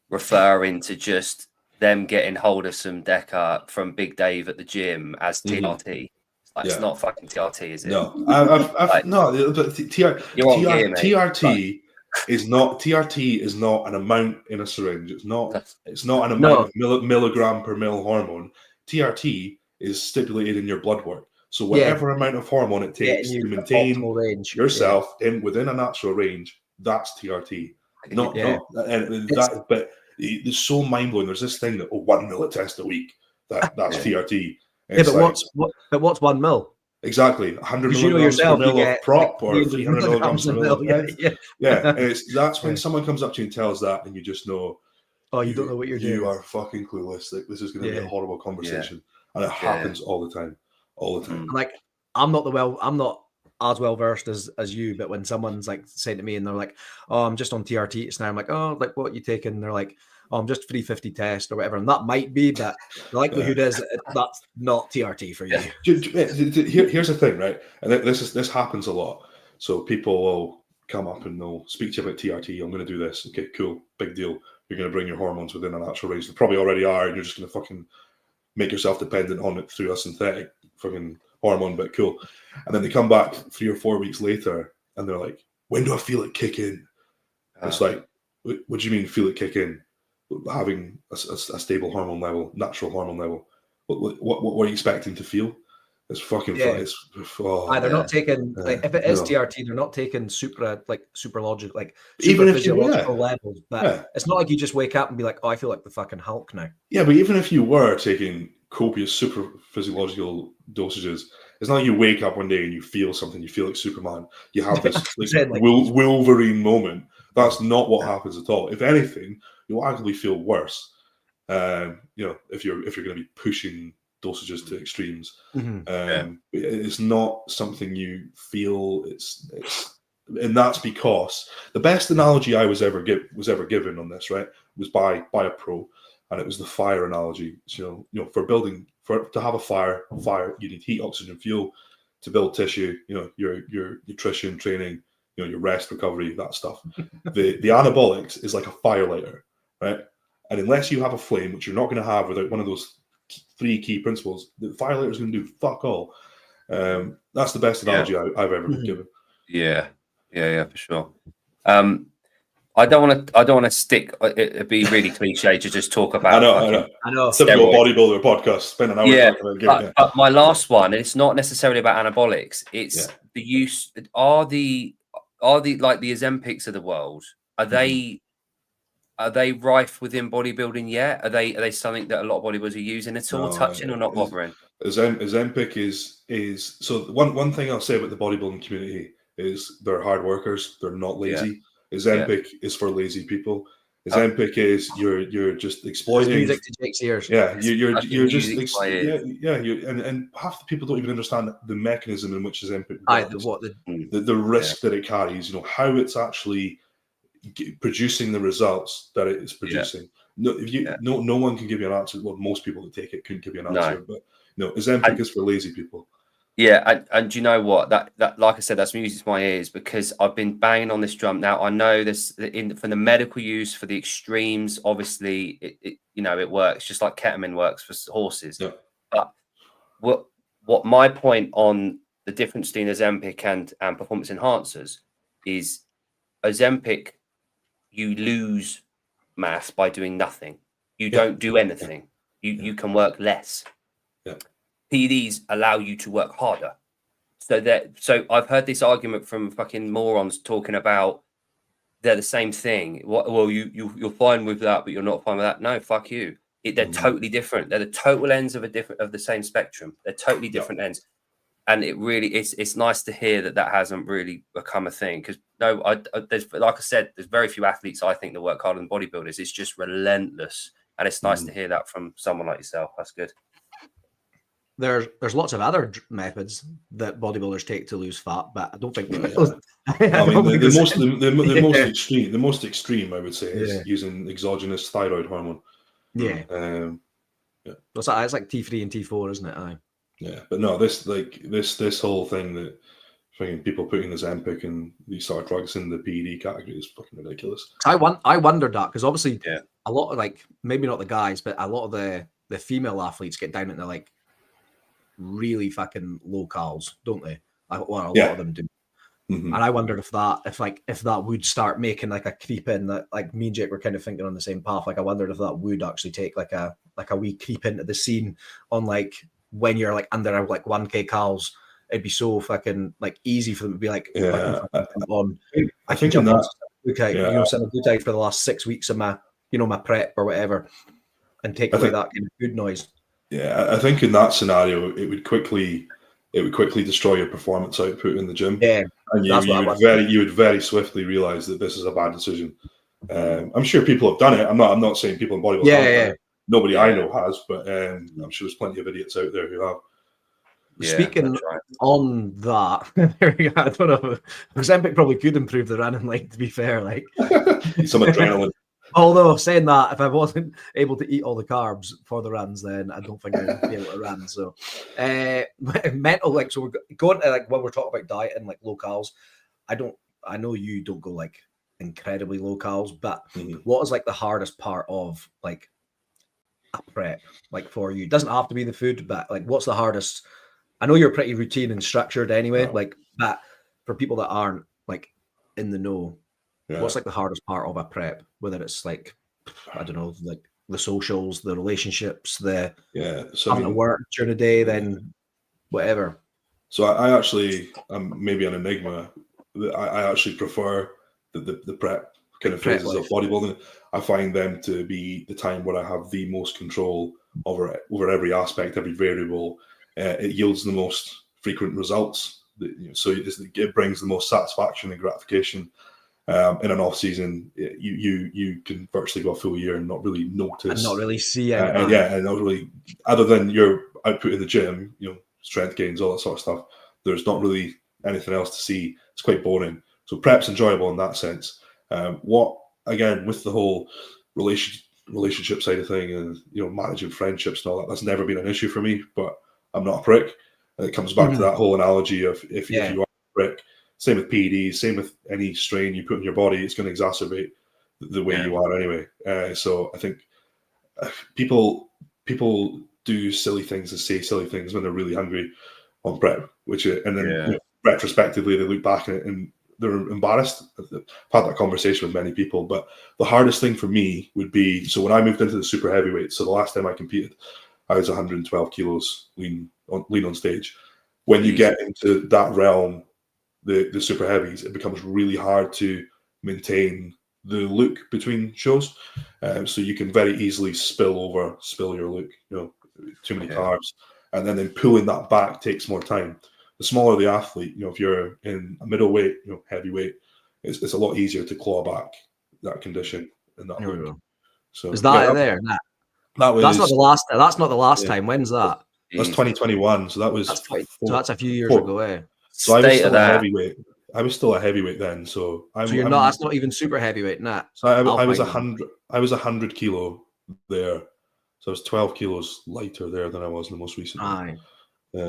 referring to just them getting hold of some Deca from Big Dave at the gym as TRT. It's not fucking TRT, is it? No, no. But TRT is not. TRT is not an amount in a syringe. It's not an amount of milligram per mil hormone. TRT is stipulated in your blood work. So whatever amount of hormone it takes to maintain yourself within a natural range, that's TRT. But it's so mind blowing. There's this thing that 1 millitest a week. That's TRT. But what's 1 mil? Exactly, 100 milligrams per mil of prop, or 300 milligrams per mil of and that's when someone comes up to you and tells that, and you just know, you don't know what you're doing. You are fucking clueless. Like, this is going to be a horrible conversation, and it happens all the time. Like, I'm not as well versed as you, but when someone's like saying to me and they're like, "Oh, I'm just on TRT just now," I'm like, "Oh, like what are you taking?" And they're like, "Oh, I'm just 350 test or whatever," and that might be, but the likelihood is that's not TRT for you. Here's the thing, right? And this happens a lot. So people will come up and they'll speak to you about TRT. I'm going to do this. Okay, cool, big deal. You're going to bring your hormones within a natural range. They probably already are, and you're just going to fucking make yourself dependent on it through a synthetic fucking hormone, but cool. And then they come back 3 or 4 weeks later and they're like, "When do I feel it kick in?" It's like, what do you mean feel it kick in? Having a stable hormone level, natural hormone level. What were you expecting to feel? It's fucking fun. They're not taking, like, if it is TRT, they're not taking super logic, like even if physiological levels. But it's not like you just wake up and be like, "Oh, I feel like the fucking Hulk now." Yeah, but even if you were taking copious super physiological dosages, it's not like you wake up one day and you feel something. You feel like Superman. You have this Wolverine moment. That's not what happens at all. If anything, you'll actually feel worse. If you're going to be pushing dosages to extremes, it's not something you feel. It's and that's because the best analogy I was ever given on this, right, was by a pro, and it was the fire analogy. So, to have a fire, you need heat, oxygen, fuel to build tissue. Your nutrition, training, your rest, recovery, that stuff. The anabolics is like a fire lighter, right? And unless you have a flame, which you're not going to have without one of those 3 key principles, the fire lighter is going to do fuck all. That's the best analogy I've ever been given. Yeah, for sure. I don't want to stick. It'd be really cliche to just talk about. I know. Typical bodybuilder podcast. Spend an hour talking about it. But my last one, and it's not necessarily about anabolics. It's the use. Are the like the Ozempics of the world? Are they rife within bodybuilding yet? Are they something that a lot of bodybuilders are using at all, touching or not bothering? Ozempic is so one thing I'll say about the bodybuilding community is they're hard workers. They're not lazy. Ozempic is for lazy people. Ozempic is you're just exploiting. Music to Jake's ears. Yeah, you're just and half the people don't even understand the mechanism in which Ozempic works. The risk that it carries. How it's actually producing the results that it is producing. No one can give you an answer. Well, most people that take it couldn't give you an answer. But Ozempic is for lazy people. Yeah, and you know what? That like I said, that's music to my ears, because I've been banging on this drum. Now I know this for the medical use, for the extremes. Obviously, it works just like ketamine works for horses. Yeah. But what my point on the difference between Ozempic and performance enhancers is, Ozempic, you lose mass by doing nothing. You don't do anything. You can work less. Yeah. PEDs allow you to work harder. So I've heard this argument from fucking morons talking about they're the same thing. Well, you're fine with that, but you're not fine with that. No, fuck you. They're totally different. They're the total ends of the same spectrum. They're totally different ends. and it's nice to hear that hasn't really become a thing, because there's, like I said, there's very few athletes I think that work harder than bodybuilders. It's just relentless, and it's nice to hear that from someone like yourself. That's good. There's lots of other methods that bodybuilders take to lose fat, but I don't think. I mean, the most extreme, I would say, is using exogenous thyroid hormone. Yeah. It's like T3 and T4, isn't it? Aye. Yeah, but no, this whole thing that people putting Ozempic and these sort of drugs in the PED category is fucking ridiculous. I wondered that, because obviously a lot of, like, maybe not the guys, but a lot of the female athletes get down into like really fucking low calories, don't they? Well, a lot of them do. And I wondered if that would start making like a creep in, that like me and Jake were kind of thinking on the same path. Like, I wondered if that would actually take like a wee creep into the scene on, like, when you're like under like 1k calories, it'd be so fucking like easy for them to be like, on. I think I'm not setting a good time for the last 6 weeks of my prep or whatever, and take away that kind of food noise. Yeah, I think in that scenario, it would quickly destroy your performance output in the gym. Yeah, and you would very swiftly realize that this is a bad decision. I'm sure people have done it. I'm not saying people in bodybuilding haven't done it. Nobody I know has, but I'm sure there's plenty of idiots out there who have. Yeah, speaking on that, I don't know. Ozempic probably could improve the running, like, to be fair, like some adrenaline. Although saying that, if I wasn't able to eat all the carbs for the runs, then I don't think I'd be able to run. So, mental, like, so we're going to, like, when we're talking about diet and like low calories, I know you don't go like incredibly low calories, but what is like the hardest part of like a prep, like, for you? It doesn't have to be the food, but like, what's the hardest? I know you're pretty routine and structured anyway, like, but for people that aren't like in the know, what's like the hardest part of a prep? Whether it's like, I don't know, like the socials, the relationships, having to work during the day, then whatever. So I actually, maybe an enigma. I actually prefer the prep kind of phases of bodybuilding. I find them to be the time where I have the most control over every aspect, every variable. It yields the most frequent results. So it brings the most satisfaction and gratification. In an off season, you can virtually go a full year and not really notice, and not really see it, and not really, other than your output in the gym, strength gains, all that sort of stuff. There's not really anything else to see. It's quite boring. So prep's enjoyable in that sense. What, again, with the whole relationship side of thing, and managing friendships and all that, that's never been an issue for me. But I'm not a prick. And it comes back to that whole analogy of if you are a prick. Same with PEDs, same with any strain you put in your body, it's going to exacerbate the way you are anyway. So I think people do silly things and say silly things when they're really hungry on prep, retrospectively they look back and they're embarrassed. I've had that conversation with many people, but the hardest thing for me would be, so when I moved into the super heavyweight, so the last time I competed, I was 112 kilos lean on stage. When you get into that realm, the super heavies, it becomes really hard to maintain the look between shows. So you can very easily spill your look, too many carbs. And then pulling that back takes more time. The smaller the athlete, if you're in a middleweight, heavyweight, it's a lot easier to claw back that condition and that look. So is that there? That's not the last time. When's that? That's 2021. So that's a few years ago, So I was still a heavyweight. I was still a heavyweight then. So that's not even super heavyweight, nah. So I was 100. I was 100 kilo there. So I was 12 kilos lighter there than I was in the most recent one.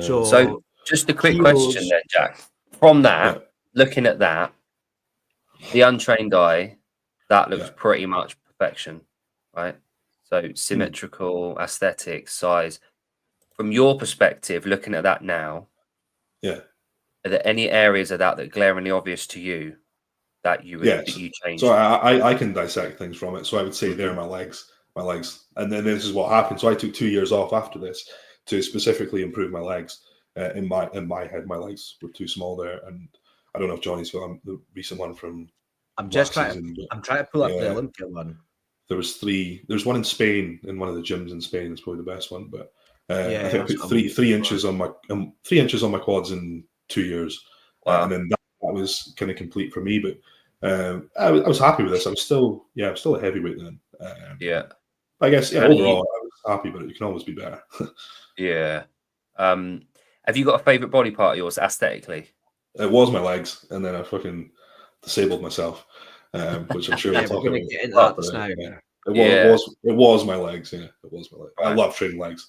So just a quick question then, Jack. From that, looking at that, the untrained eye, that looks pretty much perfection, right? So symmetrical, aesthetic, size. From your perspective, looking at that now, are there any areas of that glaringly obvious to you that you change? So I can dissect things from it. So I would say they're my legs, and then this is what happened. So I took 2 years off after this to specifically improve my legs. In my head, my legs were too small there, and I don't know if Johnny's got the recent one from. I'm trying to pull up the Olympia one. There was 3. There's one in Spain, in one of the gyms in Spain. It's probably the best one, but I think I put three inches on my 3 inches on my quads in 2 years, and then that was kind of complete for me. But I was happy with this. I'm still a heavyweight then. I guess overall I was happy, but it can always be better. Yeah. Have you got a favorite body part of yours aesthetically? It was my legs, and then I fucking disabled myself, which I'm sure we'll talk about. Get into that just now. It was my legs. Yeah, it was my legs. Right. I love training legs.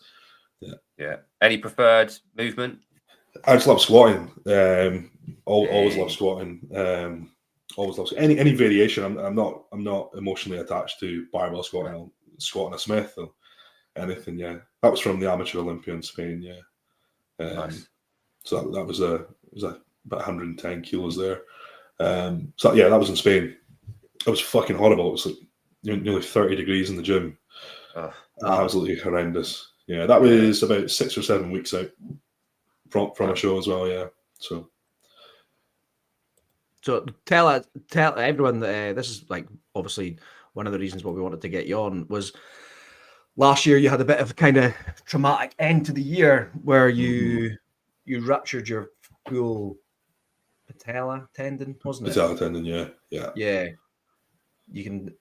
Yeah. Any preferred movement? I just love squatting. Always love squatting. Always love any variation. I'm not emotionally attached to barbell squatting. I'll squat on a Smith or anything. Yeah, that was from the Amateur Olympia in Spain. Yeah, Nice. So that was about 110 kilos there. So yeah, that was in Spain. It was fucking horrible. It was like nearly 30 degrees in the gym. Absolutely horrendous. Yeah, that was about 6 or 7 weeks out from a show as well. Yeah, so tell everyone that this is like obviously one of the reasons why we wanted to get you on was last year you had a bit of a kind of traumatic end to the year where you ruptured your full patella tendon, wasn't it? Patella tendon, yeah. You can.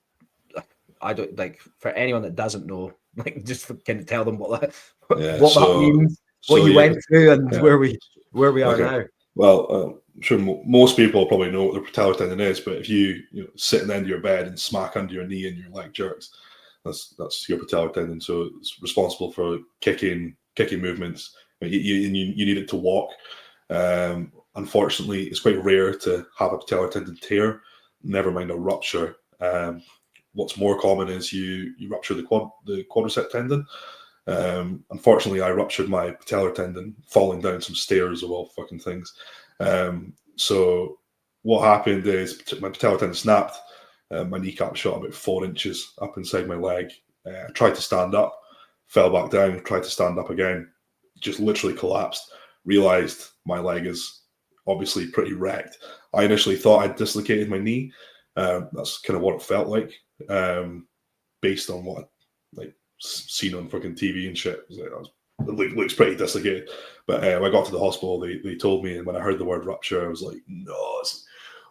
I don't like for anyone that doesn't know, like just kind of tell them what that means, what you went through, and where we are now. Well, I'm sure most people probably know what the patellar tendon is, but if you sit in the end of your bed and smack under your knee and your leg jerks, that's your patellar tendon. So it's responsible for kicking movements. You need it to walk. Unfortunately, it's quite rare to have a patellar tendon tear, never mind a rupture. What's more common is you rupture the quadricep tendon. Unfortunately, I ruptured my patellar tendon falling down some stairs of all fucking things. So what happened is my patellar tendon snapped. My kneecap shot about 4 inches up inside my leg. I tried to stand up, fell back down, tried to stand up again, just literally collapsed. Realized my leg is obviously pretty wrecked. I initially thought I'd dislocated my knee. That's kind of what it felt like, based on what like seen on fucking TV and shit. It looks pretty dislocated. But when I got to the hospital, they told me, and when I heard the word rupture, I was like, no, it's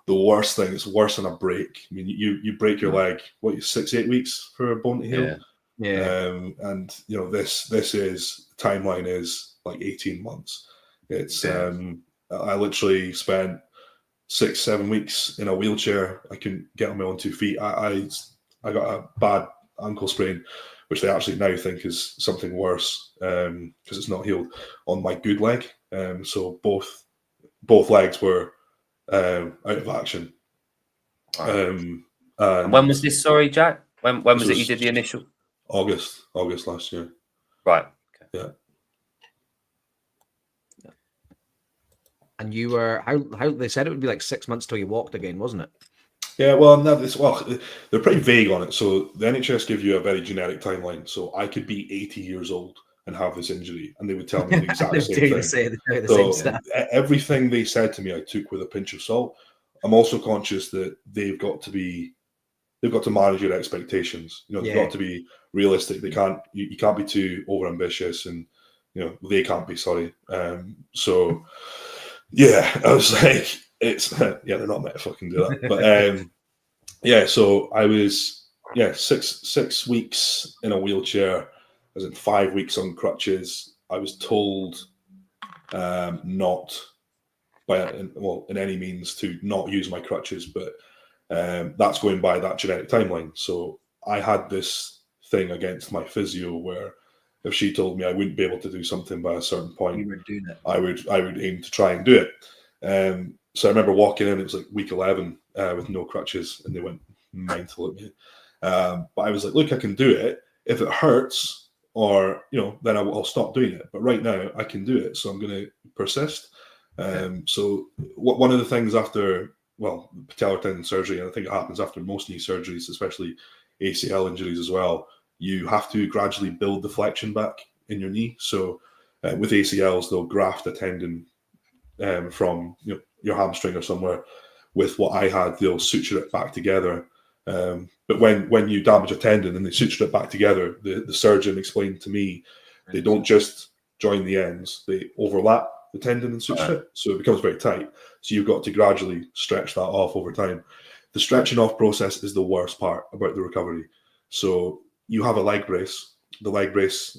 the worst thing. It's worse than a break. I mean, you break your leg, 6-8 weeks for a bone to heal. Yeah. And this is timeline is like 18 months. It's I literally spent 6-7 weeks in a wheelchair. I couldn't get on my own 2 feet. I got a bad ankle sprain, which they actually now think is something worse because it's not healed on my good leg. So both legs were out of action. And when was this? Sorry, Jack. When was it? You did the initial August last year. Right. Okay. Yeah. And you were how they said it would be like 6 months till you walked again, wasn't it? Yeah, well, they're pretty vague on it. So the NHS give you a very generic timeline. So I could be 80 years old and have this injury, and they would tell me the exact same thing. Everything they said to me, I took with a pinch of salt. I'm also conscious that they've got to manage your expectations. They've got to be realistic. You can't be too overambitious, and they can't be. Sorry. So yeah, I was like, they're not meant to fucking do that. But so I was 6 weeks in a wheelchair. I was in 5 weeks on crutches. I was told not in any means to not use my crutches, but that's going by that genetic timeline. So I had this thing against my physio where if she told me I wouldn't be able to do something by a certain point, I would aim to try and do it. So I remember walking in, it was like week 11 with no crutches, and they went mental at me. But I was like, look, I can do it. If it hurts, or then I'll stop doing it. But right now I can do it, so I'm going to persist. So one of the things after patellar tendon surgery, and I think it happens after most knee surgeries, especially ACL injuries as well, you have to gradually build the flexion back in your knee. So with ACLs, they'll graft a tendon from your hamstring or somewhere. With what I had, they'll suture it back together. But when you damage a tendon and they suture it back together, the surgeon explained to me They don't just join the ends; they overlap the tendon and suture it, so it becomes very tight. So you've got to gradually stretch that off over time. The stretching off process is the worst part about the recovery. So you have a leg brace. The leg brace,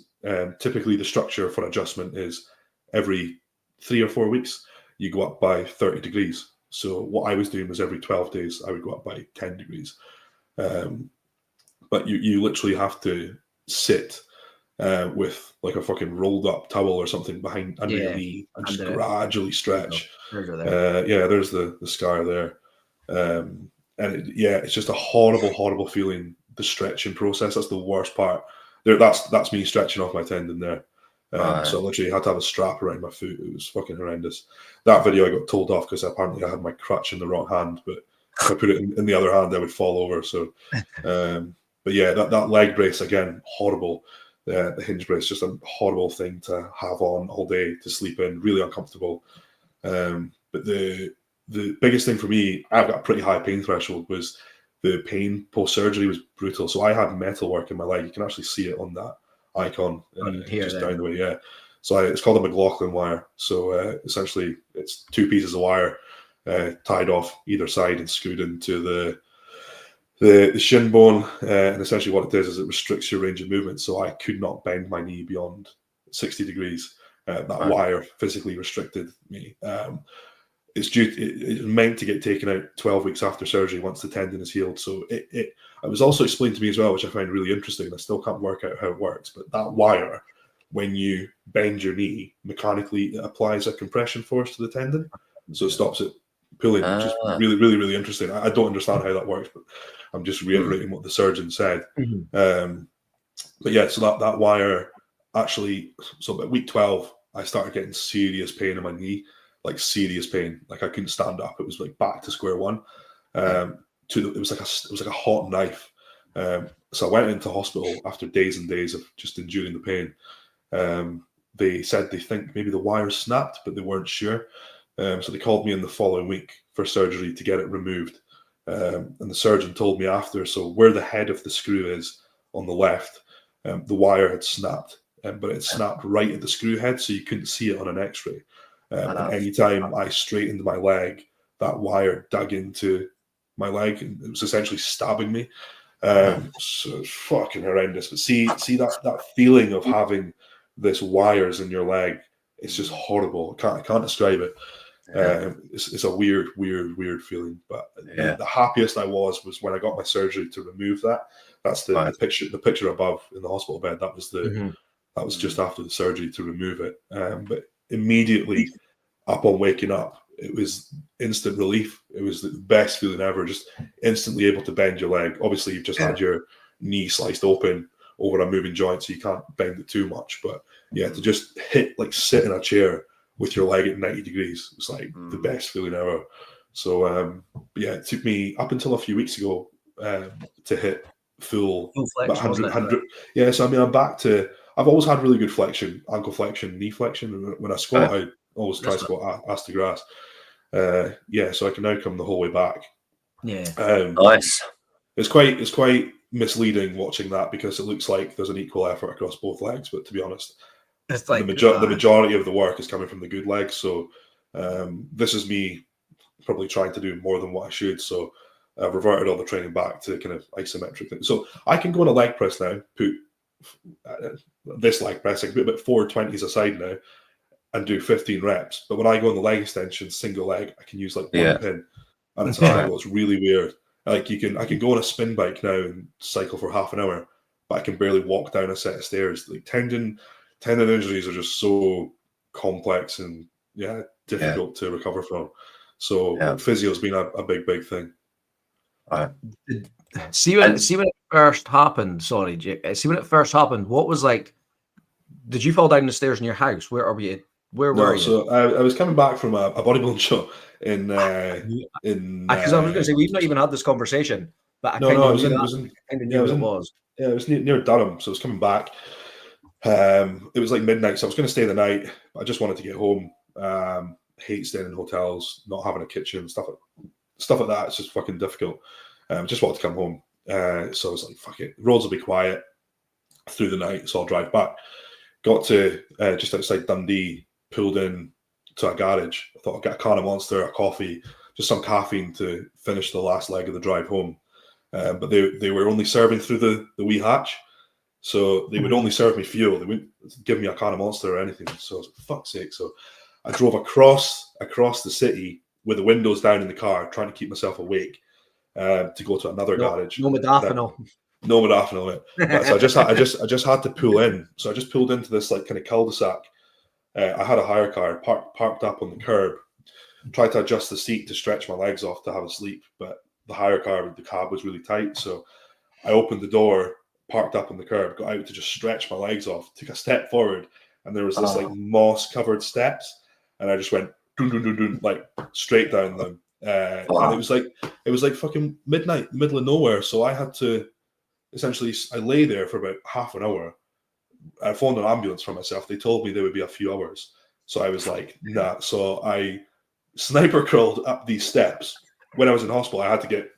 typically the structure for adjustment is every 3 or 4 weeks, you go up by 30 degrees. So what I was doing was every 12 days, I would go up by 10 degrees. But you literally have to sit with like a fucking rolled up towel or something behind under your knee and just gradually stretch. There's the scar there. It's just a horrible feeling, the stretching process. That's the worst part. That's me stretching off my tendon there. So I literally had to have a strap around my foot. It was fucking horrendous. That video I got told off because apparently I had my crutch in the wrong hand, but if I put it in the other hand, I would fall over. So, but yeah, that leg brace again, horrible. The hinge brace, just a horrible thing to have on all day to sleep in. Really uncomfortable. But the biggest thing for me, I've got a pretty high pain threshold, was the pain post surgery was brutal. So I had metal work in my leg. You can actually see it on that icon just down the way. Yeah. So it's called a McLaughlin wire. So essentially, it's 2 pieces of wire tied off either side and screwed into the shin bone. And essentially, what it does is it restricts your range of movement. So I could not bend my knee beyond 60 degrees. That wire physically restricted me. It's meant to get taken out 12 weeks after surgery once the tendon is healed. So it was also explained to me as well, which I find really interesting. I still can't work out how it works, but that wire, when you bend your knee, mechanically it applies a compression force to the tendon, so it stops it pulling, which is really, really, really interesting. I don't understand how that works, but I'm just reiterating what the surgeon said. But yeah, so that wire actually, so at week 12, I started getting serious pain in my knee. Like serious pain, like I couldn't stand up. It was like back to square one. It was like a hot knife. So I went into hospital after days and days of just enduring the pain. They said they think maybe the wire snapped, but they weren't sure. So they called me in the following week for surgery to get it removed. And the surgeon told me after, so where the head of the screw is on the left, the wire had snapped, but it snapped right at the screw head, so you couldn't see it on an X-ray. And anytime I straightened my leg, that wire dug into my leg, and it was essentially stabbing me. So it's fucking horrendous. But see that feeling of having this wires in your leg, it's just horrible. I can't describe it. It's a weird feeling. But the happiest I was when I got my surgery to remove that. That's the picture above in the hospital bed. That was that was just after the surgery to remove it. But immediately upon waking up, it was instant relief. It was the best feeling ever, just instantly able to bend your leg. Obviously, you've just had your knee sliced open over a moving joint, so you can't bend it too much. But yeah, to just sit in a chair with your leg at 90 degrees, it's like the best feeling ever. So yeah, it took me up until a few weeks ago to hit full flexion, 100. Yeah, so I mean, I'm back to. I've always had really good flexion, ankle flexion, knee flexion. And when I squat, I always try to squat ass to grass. So I can now come the whole way back. Yeah, nice. It's quite misleading watching that because it looks like there's an equal effort across both legs, but to be honest, it's like the majority of the work is coming from the good leg. So this is me probably trying to do more than what I should. So I've reverted all the training back to kind of isometric thing. So I can go on a leg press now, put this leg press, I can put about 420s aside now and do 15 reps. But when I go on the leg extension, single leg, I can use like one pin, and it's it's really weird. Like I can go on a spin bike now and cycle for half an hour, but I can barely walk down a set of stairs. Like tendon injuries are just so complex and difficult to recover from. So physio's been a big thing. See when it first happened. Sorry, Jake. See when it first happened. What was like? Did you fall down the stairs in your house? Where are we? Where were you? So I was coming back from a bodybuilding show in. Because I was going to say we've not even had this conversation, but it was near Durham, so I was coming back. It was like midnight, so I was going to stay the night. But I just wanted to get home. Hate staying in hotels, not having a kitchen, stuff like that. It's just fucking difficult. Just wanted to come home. So I was like, fuck it. The roads will be quiet through the night, so I'll drive back. got to just outside Dundee, pulled in to a garage. I thought I'd get a can of Monster, a coffee, just some caffeine to finish the last leg of the drive home. But they were only serving through the wee hatch. So they would only serve me fuel. They wouldn't give me a can of Monster or anything. So I was like, for fuck's sake. So I drove across the city with the windows down in the car, trying to keep myself awake to go to another garage. No modafinil. No modafinil. So I just had to pull in. So I just pulled into this like kind of cul-de-sac. I had a hire car parked up on the curb. Tried to adjust the seat to stretch my legs off to have a sleep, but the hire car with the cab was really tight. So I opened the door, parked up on the curb, got out to just stretch my legs off, took a step forward, and there was this like moss covered steps, and I just went dun, dun, dun, dun, like straight down them. And it was like fucking midnight, middle of nowhere. So I had to essentially, I lay there for about half an hour. I phoned an ambulance for myself. They told me there would be a few hours. So I was like, nah. So I sniper crawled up these steps. When I was in hospital, I had to get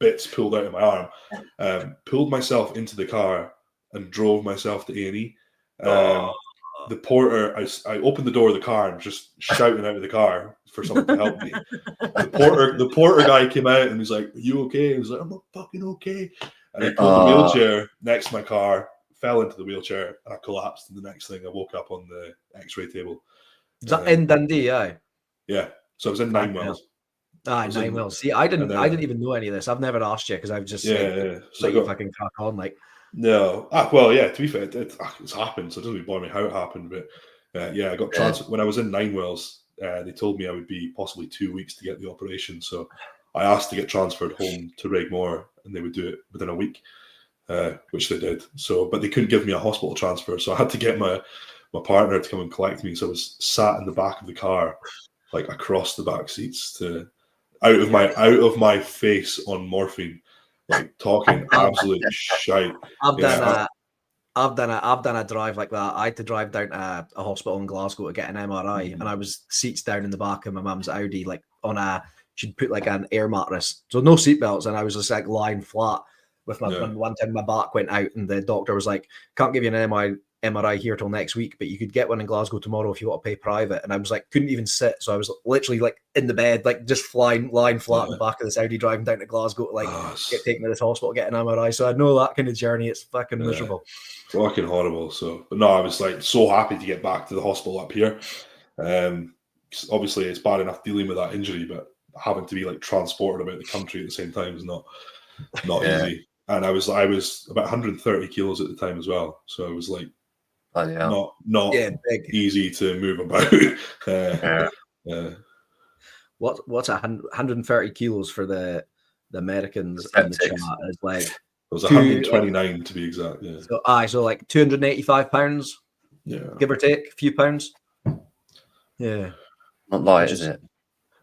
bits pulled out of my arm, pulled myself into the car and drove myself to A&E. The porter, I opened the door of the car and just shouting out of the car for someone to help me. The porter guy came out and was like, "Are you okay?" I was like, "I'm not fucking okay." And I put the wheelchair next to my car, fell into the wheelchair, and I collapsed. And the next thing, I woke up on the X-ray table. Is that in Dundee? Aye. Yeah. So I was in 9 Wells. Aye, 9 Wells. See, I didn't even know any of this. I've never asked you because I've just said, so you fucking crack on, like. No, well, yeah. To be fair, it's happened, so it doesn't really bother me how it happened. But I got transferred when I was in 9 Wells. They told me I would be possibly 2 weeks to get the operation, so I asked to get transferred home to Rigmore, and they would do it within a week, which they did. So, but they couldn't give me a hospital transfer, so I had to get my partner to come and collect me. So I was sat in the back of the car, like across the back seats, to out of my face on morphine. Like talking absolute shite. I've done a drive like that. I had to drive down to a hospital in Glasgow to get an MRI, and I was seats down in the back of my mum's Audi, like she'd put like an air mattress, so no seatbelts, and I was just like lying flat with my one time my back went out, and the doctor was like, "Can't give you an MRI here till next week, but you could get one in Glasgow tomorrow if you want to pay private." And I was like, couldn't even sit, so I was literally like in the bed, like just lying flat in the back of this Audi, driving down to Glasgow to like get taken to this hospital, get an MRI. So I know that kind of journey. It's fucking miserable, fucking horrible. So, but no, I was like so happy to get back to the hospital up here. Obviously, it's bad enough dealing with that injury, but having to be like transported about the country at the same time is not easy. And I was about 130 kilos at the time as well, so I was like. Not easy to move about. What's 130 kilos for the Americans in the chat is like? It was 129 to be exact. Yeah. So like 285 pounds. Yeah. Give or take a few pounds. Yeah. Not light, is it?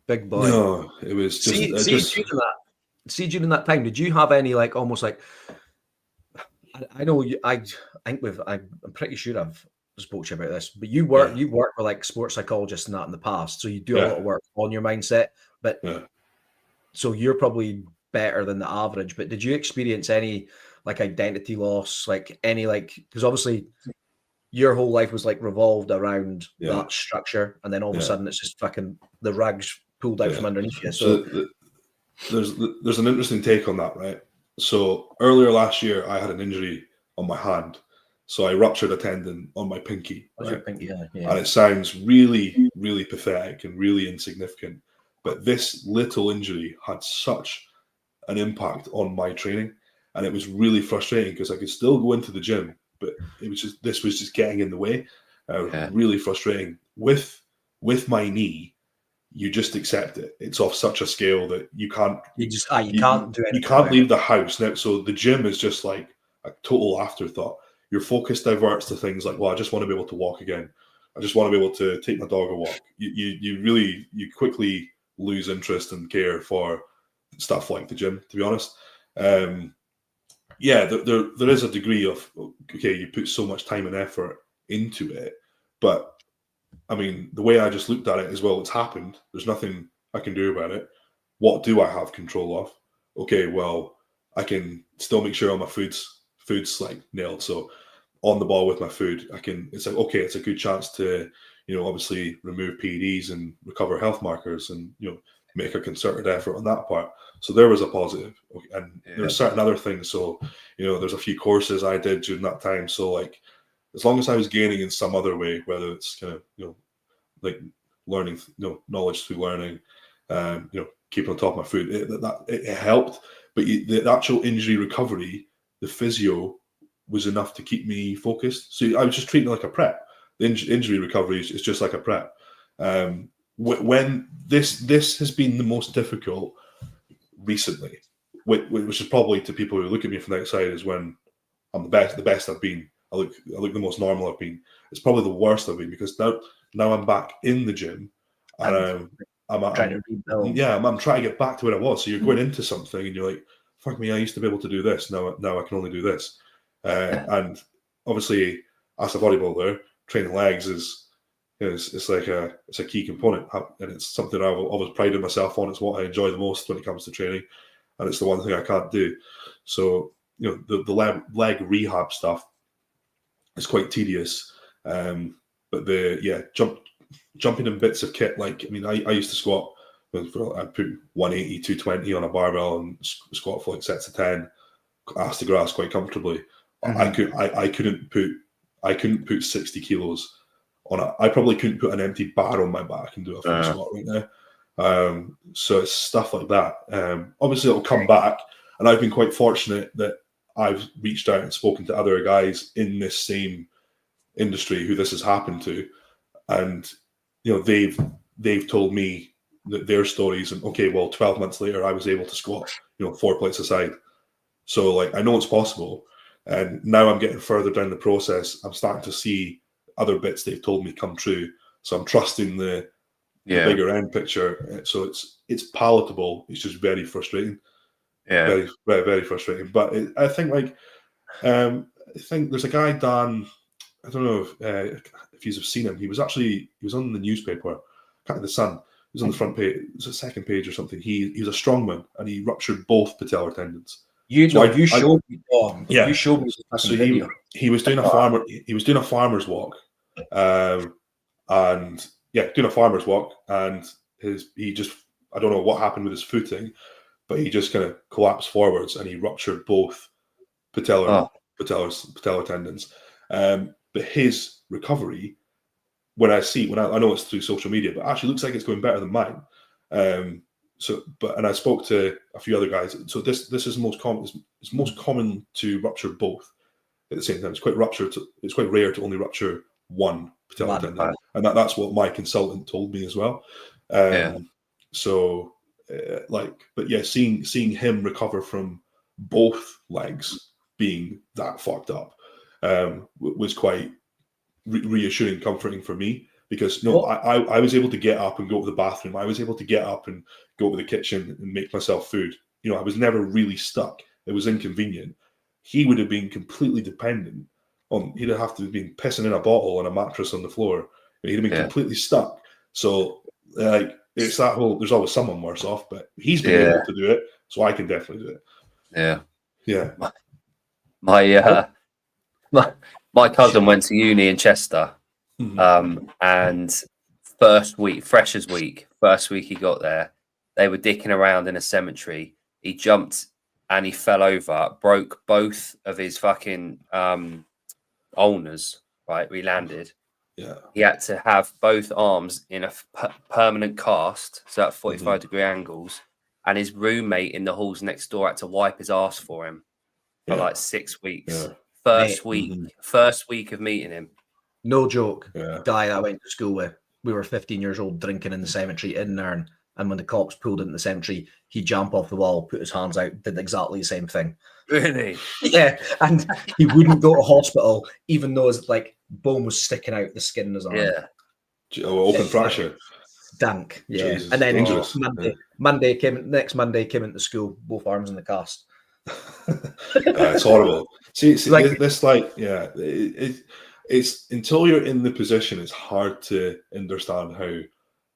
Big boy. No, it was just. During that time, did you have any like almost like? I know you. I'm pretty sure I've spoke to you about this, but you work with like sports psychologists and that in the past, so you do a lot of work on your mindset. But so you're probably better than the average. But did you experience any like identity loss, like any like because obviously your whole life was like revolved around that structure, and then all of a sudden it's just fucking the rags pulled out from underneath you. So there's an interesting take on that, right? So earlier last year, I had an injury on my hand. So I ruptured a tendon on my pinky. Right? And it sounds really, really pathetic and really insignificant. But this little injury had such an impact on my training. And it was really frustrating because I could still go into the gym, but this was just getting in the way. Really frustrating. With my knee, you just accept it. It's off such a scale that you can't. You can't do anything. You can't leave the house now. So the gym is just like a total afterthought. Your focus diverts to things like, well, I just want to be able to walk again. I just want to be able to take my dog a walk. You quickly lose interest and care for stuff like the gym. To be honest, there is a degree of you put so much time and effort into it, but. I mean, the way I just looked at it as well, it's happened. There's nothing I can do about it. What do I have control of? Okay, well, I can still make sure all my food's like nailed. So on the ball with my food. It's like, okay, it's a good chance to, obviously remove PEDs and recover health markers and, make a concerted effort on that part. So there was a positive. And there's certain other things. So, there's a few courses I did during that time. So like, as long as I was gaining in some other way, whether it's kind of, like learning, knowledge through learning, keeping on top of my food, it helped. But the actual injury recovery, the physio was enough to keep me focused. So I was just treating it like a prep. The injury recovery is just like a prep. When this has been the most difficult recently, which is probably to people who look at me from the outside, is when I'm the best I've been. I look the most normal I've been. It's probably the worst I've been, because now I'm back in the gym and I'm trying to rebuild. I'm trying to get back to where I was. So you're going into something and you're like, fuck me, I used to be able to do this. Now I can only do this. And obviously, as a bodybuilder, training legs is a key component, and it's something I've always prided myself on. It's what I enjoy the most when it comes to training, and it's the one thing I can't do. So the leg rehab stuff is quite tedious. But jumping in bits of kit, like, I mean, I used to squat. I put 180, 220 on a barbell and squat for like sets of 10, ass to grass quite comfortably. I couldn't put 60 kilos on I probably couldn't put an empty bar on my back and do a full squat right now. So it's stuff like that. Obviously it'll come back, and I've been quite fortunate that I've reached out and spoken to other guys in this same industry who this has happened to, and they've told me their stories, and okay, well, 12 months later I was able to squat 4 plates aside. So like, I know it's possible, and now I'm getting further down the process. I'm starting to see other bits they've told me come true, so I'm trusting the bigger end picture. So it's palatable. It's just very frustrating. Very, very, very frustrating. But I think there's a guy, Dan, I don't know if you've seen him. He was on the newspaper, kind of the Sun. He was on the front page. It was a second page or something. He was a strongman, and he ruptured both patellar tendons. You showed me. You showed me. So he was doing a farmer's walk, and doing a farmer's walk, and he just, I don't know what happened with his footing, but he just kind of collapsed forwards and he ruptured both patellar tendons. But his recovery, when I know it's through social media, but actually looks like it's going better than mine. And I spoke to a few other guys. So this is most common. It's most common to rupture both at the same time. It's quite rare to only rupture one patellar tendon, and that's what my consultant told me as well. So, seeing him recover from both legs being that fucked up was quite reassuring, comforting for me, because I was able to get up and go to the bathroom. I was able to get up and go to the kitchen and make myself food. I was never really stuck. It was inconvenient. He would have been completely dependent on. He'd have to have been pissing in a bottle on a mattress on the floor. He'd have been completely stuck. So it's that whole. There's always someone worse off, but he's been able to do it, so I can definitely do it. Yeah. My cousin went to uni in Chester, and first week he got there, they were dicking around in a cemetery. He jumped and he fell over, broke both of his fucking ulnars, right? We landed. Yeah. He had to have both arms in a permanent cast, so at 45-degree angles, and his roommate in the halls next door had to wipe his ass for him for like 6 weeks. First week of meeting him. No joke. Guy that I went to school with. We were 15 years old, drinking in the cemetery in Nairn, and when the cops pulled into the cemetery, he'd jump off the wall, put his hands out, did exactly the same thing. Really? Yeah, and he wouldn't go to hospital, even though his bone was sticking out the skin in his arm. Yeah. Open fracture. Dank. Yeah. Jesus, and then dangerous. Next Monday came into school, both arms in the cast. It's horrible. See, it's until you're in the position, it's hard to understand how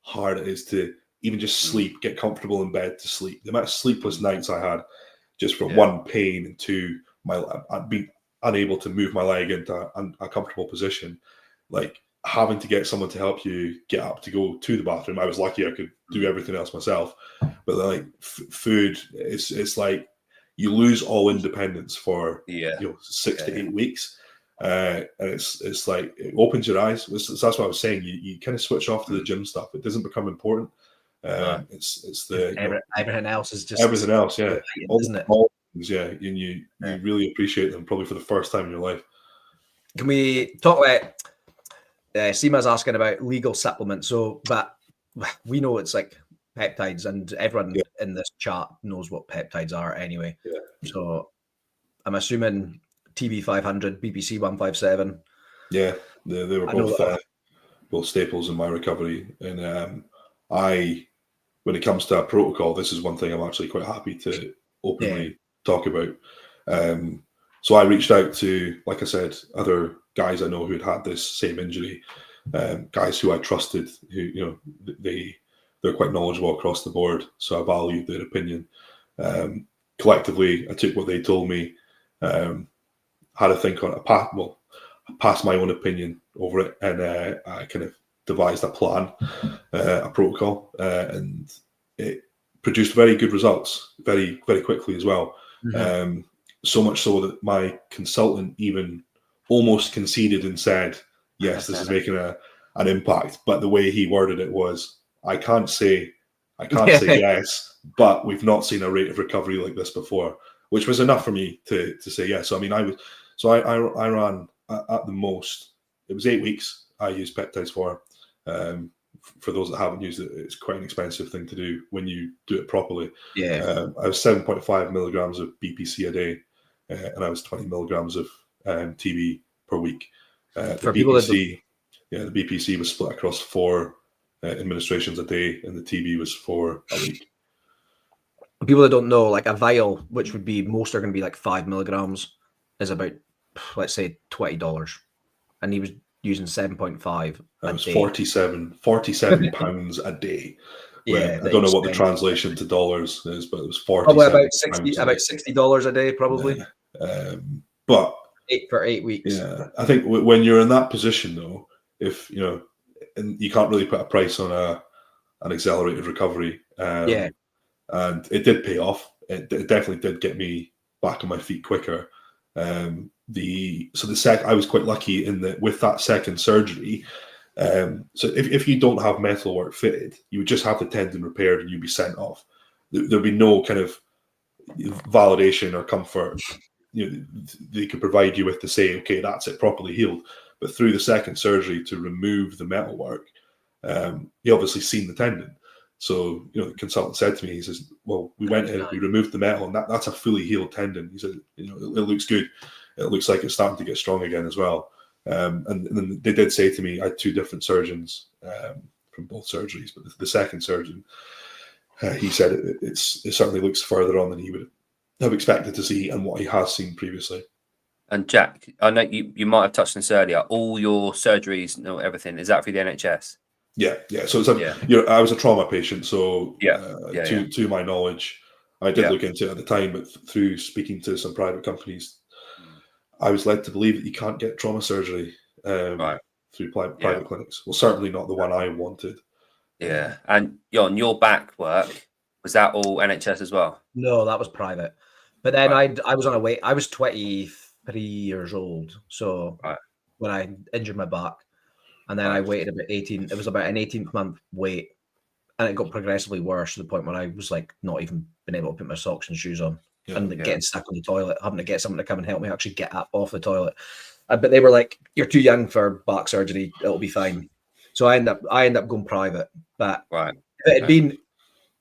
hard it is to even just sleep, get comfortable in bed to sleep. The amount of sleepless nights I had just from one, pain, and two, unable to move my leg into a comfortable position, like having to get someone to help you get up to go to the bathroom. I was lucky I could do everything else myself, but like food, it's like you lose all independence for 6 to 8 weeks. And it's like it opens your eyes. That's what I was saying. You kind of switch off to the gym stuff. It doesn't become important. It's the everything else is just everything else, isn't it? All things, and you really appreciate them probably for the first time in your life. Can we talk about? Seema's asking about legal supplements. So, but we know it's like peptides, and everyone in this chat knows what peptides are anyway. Yeah. So, I'm assuming TB500, BPC 157. Yeah, they were both staples in my recovery, and when it comes to a protocol, this is one thing I'm actually quite happy to openly talk about. So I reached out to, like I said, other guys I know who had this same injury, guys who I trusted, who they're quite knowledgeable across the board, so I valued their opinion. Collectively, I took what they told me, had a think on it. I passed my own opinion over it, and I kind of devised a plan, a protocol, and it produced very good results very, very quickly as well. Mm-hmm. So much so that my consultant even almost conceded and said, yes, this is making an impact. But the way he worded it was, I can't say yes, but we've not seen a rate of recovery like this before, which was enough for me to say yes. So I mean, I ran at the most, it was 8 weeks I used peptides for. For those that haven't used it, it's quite an expensive thing to do when you do it properly. I was 7.5 milligrams of BPC a day, and I was 20 milligrams of TB per week. The BPC was split across 4 administrations a day, and the TB was 4 a week. People that don't know, like a vial, which would be most are going to be like 5 milligrams, is about, let's say, $20, and he was using 7.5. That was 47 pounds a day. I don't know what the translation to dollars is, but it was 47. Probably about $60 a day, probably. But 8 weeks. Yeah, I think when you're in that position, though, if and you can't really put a price on an accelerated recovery. And it did pay off. It definitely did get me back on my feet quicker. I was quite lucky in that with that second surgery. So if you don't have metalwork fitted, you would just have the tendon repaired and you'd be sent off. There'd be no kind of validation or comfort they could provide you with to say, okay, that's it, properly healed. But through the second surgery to remove the metalwork, he obviously seen the tendon. So, the consultant said to me, he says, well, we went in, we removed the metal, and that's a fully healed tendon. He said, it looks good. It looks like it's starting to get strong again as well. And then they did say to me, I had 2 different surgeons from both surgeries, but the second surgeon, he said it certainly looks further on than he would have expected to see and what he has seen previously. And Jack, I know you might have touched on this earlier. All your surgeries, everything, is that through the NHS? Yeah. So it's I was a trauma patient, so to my knowledge, I did look into it at the time, but through speaking to some private companies, I was led to believe that you can't get trauma surgery through private clinics. Well, certainly not the one I wanted. Yeah, and on your back work, was that all NHS as well? No, that was private. But then I was on a wait. I was 23 years old, so when I injured my back. And then I waited about 18. It was about an 18th month wait, and it got progressively worse to the point where I was like not even being able to put my socks and shoes on, and getting stuck on the toilet, having to get someone to come and help me actually get up off the toilet. But they were like, "You're too young for back surgery. It'll be fine." So I end up going private. But if it had been,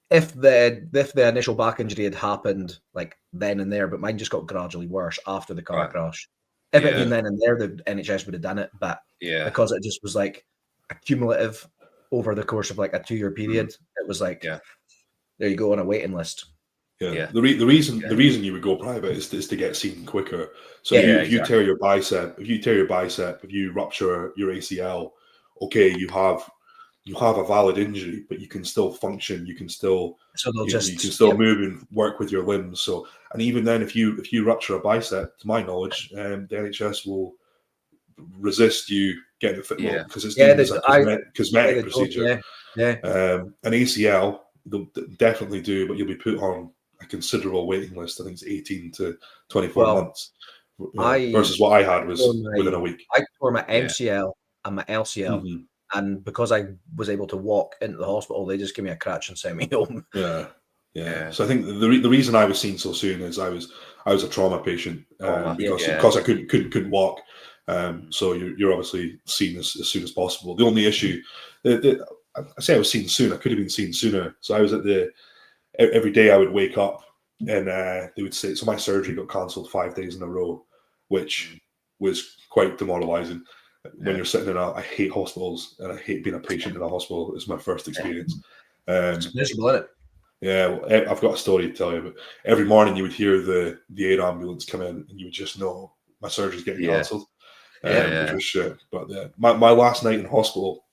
if the initial back injury had happened like then and there, but mine just got gradually worse after the car crash. If it had been then and there, the NHS would have done it, but because it just was like accumulative over the course of like a 2-year period, it was like, there you go on a waiting list. The reason you would go private is to get seen quicker. So if you tear your bicep, if you rupture your ACL, okay, you have you have a valid injury, but you can still function. You can still you can still move and work with your limbs. So, and even then, if you rupture a bicep, to my knowledge, the NHS will resist you getting a fit because it's deemed as a cosmetic procedure. An ACL they'll definitely do, but you'll be put on a considerable waiting list. I think it's 18 to 24 months. Versus what I had was within a week. I tore my MCL and my LCL, and because I was able to walk into the hospital, they just gave me a crutch and sent me home. Yeah. So I think the reason I was seen so soon is I was a trauma patient because I couldn't walk. So you're obviously seen as soon as possible. The only issue, I say I was seen soon. I could have been seen sooner. So I was at every day I would wake up and they would say, so my surgery got cancelled 5 days in a row, which was quite demoralizing. When you're sitting I hate hospitals and I hate being a patient in a hospital. It's my first experience. It's miserable, isn't it? Yeah, well, I've got a story to tell you. But every morning you would hear the air ambulance come in, and you would just know my surgery's getting cancelled, which was shit. But my last night in hospital,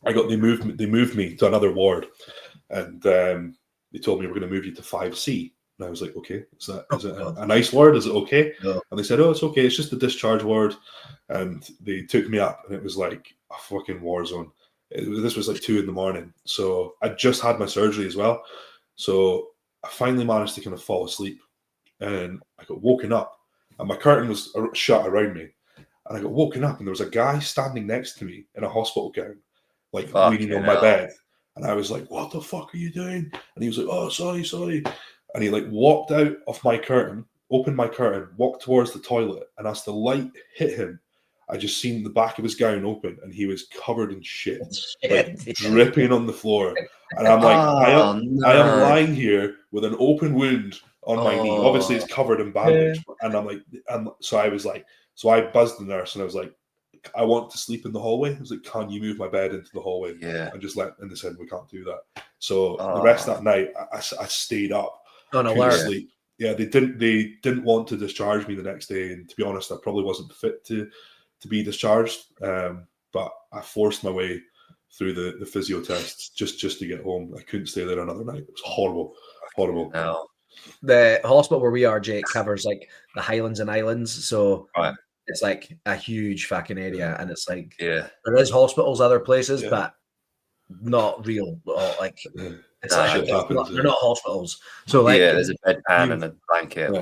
they moved me to another ward, and they told me we're going to move you to 5C. And I was like, okay, is it a nice ward? Is it okay? No. And they said, oh, it's okay. It's just the discharge ward. And they took me up, and it was like a fucking war zone. This was like 2 a.m. So I just had my surgery as well. So I finally managed to kind of fall asleep, and I got woken up, and my curtain was shut around me, and I got woken up, and there was a guy standing next to me in a hospital gown, like leaning on my bed, and I was like, "What the fuck are you doing?" And he was like, "Oh, sorry," and he like walked out of my curtain, opened my curtain, walked towards the toilet, and as the light hit him, I just seen the back of his gown open, and he was covered in shit, like dripping on the floor. And I'm like, I am lying here with an open wound on my knee. Obviously, it's covered in bandage. And I'm like, so I buzzed the nurse, and I was like, I want to sleep in the hallway. I was like, can you move my bed into the hallway? And just and they said, we can't do that. So the rest of that night, I stayed up, couldn't sleep. Yeah, they didn't want to discharge me the next day, and to be honest, I probably wasn't fit to be discharged. But I forced my way through the physio tests just to get home. I couldn't stay there another night. It was horrible. No. The hospital where we are, Jake, covers like the Highlands and Islands, so it's like a huge fucking area, and it's like there is hospitals other places, but not real. Like it's like they're not hospitals. So like there's a bedpan and a blanket.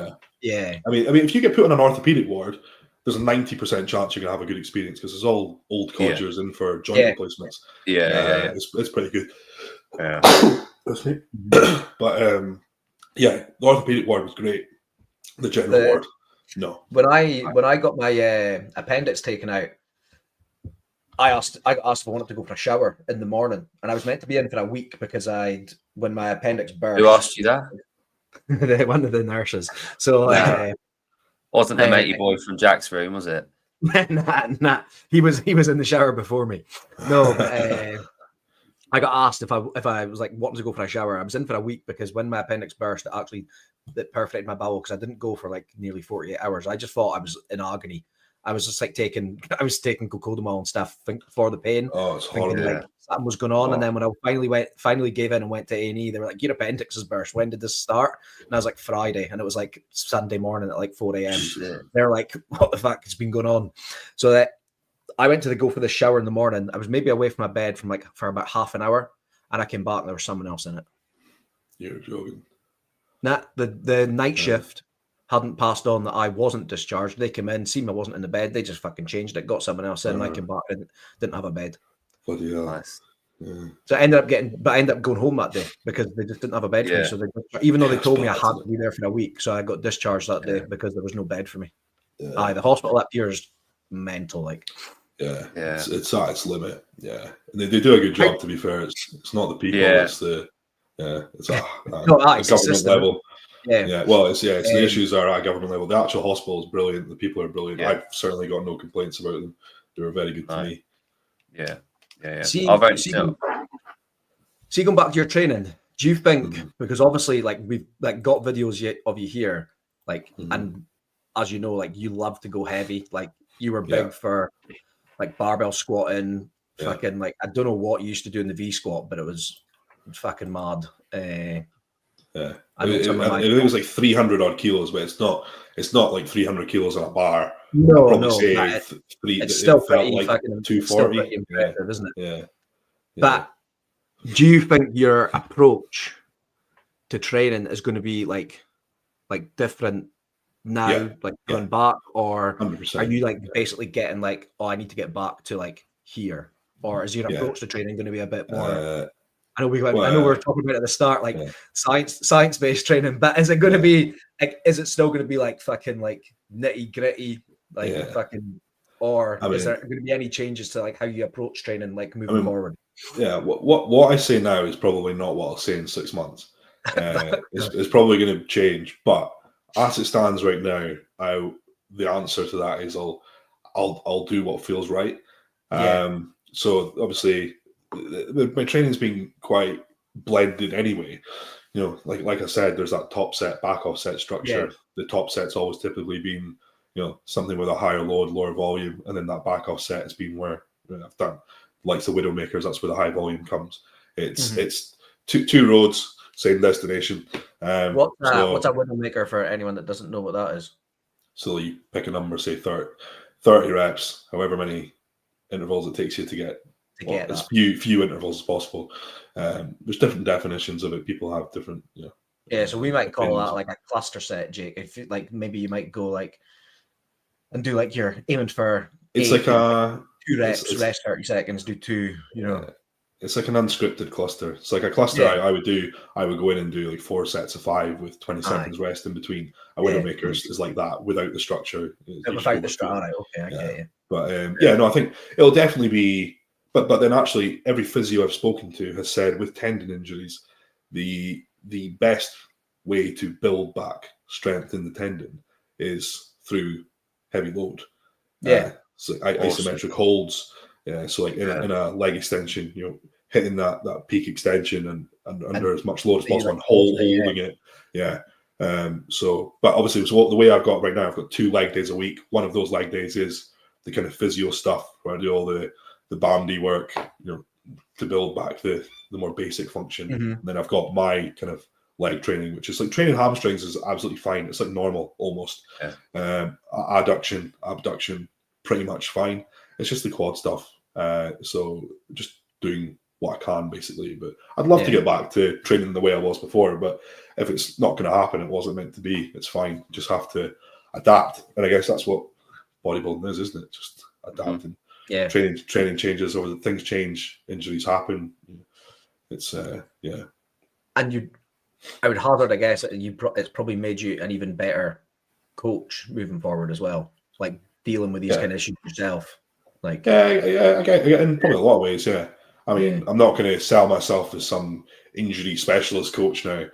Yeah. I mean, if you get put on an orthopedic ward, there's a 90% chance you're gonna have a good experience because it's all old codgers in for joint replacements. It's pretty good. But the orthopedic ward was great. The general ward, no. When I got my appendix taken out, I got asked if I wanted to go for a shower in the morning, and I was meant to be in for a week because when my appendix burst. Who asked you that? One of the nurses. So. Wasn't the matey boy from Jack's room, was it? Nah. He was in the shower before me. No, but I got asked if I was like wanting to go for a shower. I was in for a week because when my appendix burst, it perforated my bowel because I didn't go for like nearly 48 hours. I just thought I was in agony. I was just like taking cocodamol and stuff for the pain. Oh, it's horrible. Like something was going on, and then when I finally gave in and went to A&E, they were like, "Your appendix is burst. When did this start?" And I was like, "Friday," and it was like Sunday morning at like 4 a.m. They're like, "What the fuck has been going on?" So that I went to go for the shower in the morning. I was maybe away from my bed for about half an hour, and I came back and there was someone else in it. You're joking. Nah, the night shift hadn't passed on that I wasn't discharged. They came in, seen I wasn't in the bed. They just fucking changed it, got someone else in. I came back and didn't have a bed. Bloody hell. Nice. Yeah. So I ended up going home that day because they just didn't have a bed for me. So even though they told me I had to be there for a week, so I got discharged that day because there was no bed for me. The hospital up here is mental. Like, it's at its limit. Yeah, and they do a good job. To be fair, it's not the people. It's it's a government level. Yeah. Well, it's the issues are at government level. The actual hospital is brilliant. The people are brilliant. I've certainly got no complaints about them. They were very good to me. Yeah. See, going back to your training, do you think because obviously like we've like got videos of you here, like and as you know, like you love to go heavy. Like you were big for like barbell squatting, fucking like, I don't know what you used to do in the V squat, but it was fucking mad. Yeah, I know some of my- it was like 300 odd kilos, but it's not like 300 kilos on a bar. No, I'd probably no, say but three. it's It still felt pretty like fucking 240. impressive, isn't it? Yeah. But do you think your approach to training is going to be like different now, Yeah. like going back, or 100%. are you like basically getting like, oh, I need to get back to like here, or is your approach to training going to be a bit more? I know we were talking about it at the start, like science based training, but is it going to be like, is it still going to be like fucking like nitty gritty, like fucking, or is there going to be any changes to like how you approach training, like moving forward? Yeah, what I say now is probably not what I'll say in 6 months. It's probably going to change, but as it stands right now, the answer to that is I'll do what feels right. So obviously, my training's been quite blended anyway. You know, like I said, there's that top set, back off set structure. Yeah. The top set's always typically been, you know, something with a higher load, lower volume, and then that back off set has been where I've done, like the Widowmakers. That's where the high volume comes. It's two roads, same destination. What's a Widowmaker for anyone that doesn't know what that is? So you pick a number, say 30 reps, however many intervals it takes you to get as few intervals as possible. There's different definitions of it. People have different, you know. Yeah, so we might call that like a cluster set, Jake. If you, like, maybe you might go like and do like you're aiming for. It's like a 2 reps, rest 30 seconds, do 2. You know, it's like an unscripted cluster. It's like a cluster I would go in and do like 4 sets of 5 with 20 seconds rest in between. A Widowmakers is like that without the structure. Without the structure, okay, I get you. But I think it'll definitely be. But then actually, every physio I've spoken to has said with tendon injuries, the best way to build back strength in the tendon is through heavy load. So isometric holds. So like in a leg extension, you know, hitting that peak extension and under as much load as possible and holding it. But obviously, the way I've got right now, I've got 2 leg days a week. One of those leg days is the kind of physio stuff where I do all the bandy work, you know, to build back the more basic function. And then I've got my kind of leg training, which is like training hamstrings is absolutely fine. It's like normal almost. Adduction, abduction, pretty much fine. It's just the quad stuff. So just doing what I can basically. But I'd love to get back to training the way I was before. But if it's not going to happen, it wasn't meant to be. It's fine. Just have to adapt. And I guess that's what bodybuilding is, isn't it? Just adapting. Training changes, or things change, injuries happen. It's And I would hazard, I guess, it's probably made you an even better coach moving forward as well, like dealing with these kind of issues yourself. Like I get in probably a lot of ways. I mean, I'm not going to sell myself as some injury specialist coach now,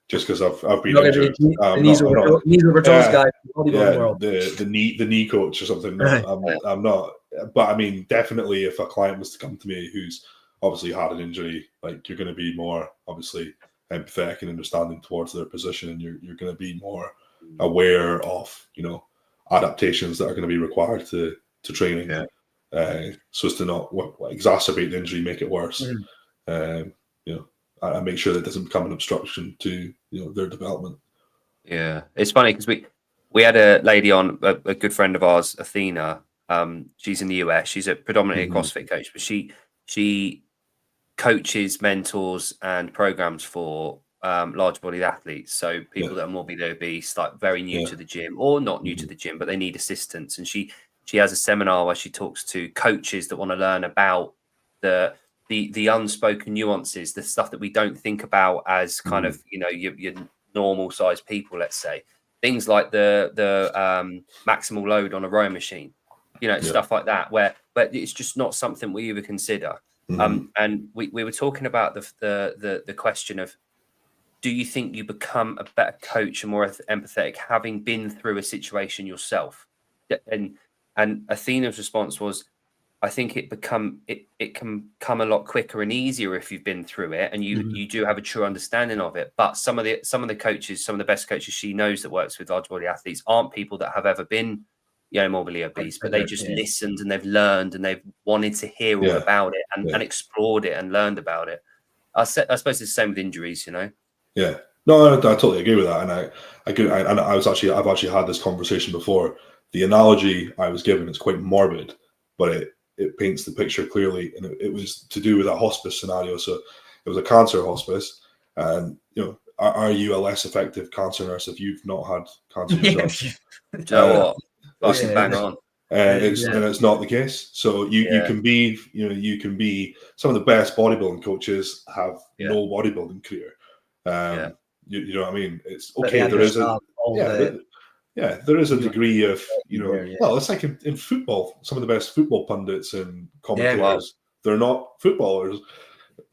just because I've been injured. Knees over toes guy, the knee coach or something. I'm not. But I mean, definitely, if a client was to come to me who's obviously had an injury, like, you're going to be more obviously empathetic and understanding towards their position, and you're going to be more aware of, you know, adaptations that are going to be required to training. So as to not exacerbate the injury, make it worse. You know, and make sure that it doesn't become an obstruction to, you know, their development. Yeah, it's funny because we had a lady on, a good friend of ours, Athena. She's in the US. She's predominantly a CrossFit coach, but she coaches, mentors, and programs for large-bodied athletes. So people that are morbidly obese, like very new to the gym, or not new to the gym, but they need assistance. And she has a seminar where she talks to coaches that want to learn about the unspoken nuances, the stuff that we don't think about as kind of, you know, your normal sized people. Let's say things like the maximal load on a rowing machine. You know, stuff like that, but it's just not something we ever consider. And we were talking about the question of, do you think you become a better coach and more empathetic having been through a situation yourself? And Athena's response was, I think it can come a lot quicker and easier if you've been through it and you do have a true understanding of it. But some of the coaches, some of the best coaches she knows that works with large body athletes aren't people that have ever been morbidly obese, but they just listened and they've learned and they've wanted to hear all about it and explored it and learned about it. I suppose it's the same with injuries, Yeah. No, I totally agree with that, and I've actually had this conversation before. The analogy I was given is quite morbid, but it paints the picture clearly, and it was to do with a hospice scenario. So it was a cancer hospice, and are you a less effective cancer nurse if you've not had cancer yourself? Do you know what? Bang on. And it's not the case. So you can be some of the best bodybuilding coaches have no bodybuilding career. You know what I mean? It's okay. There is a degree of well, it's like in football. Some of the best football pundits and commentators, they're not footballers.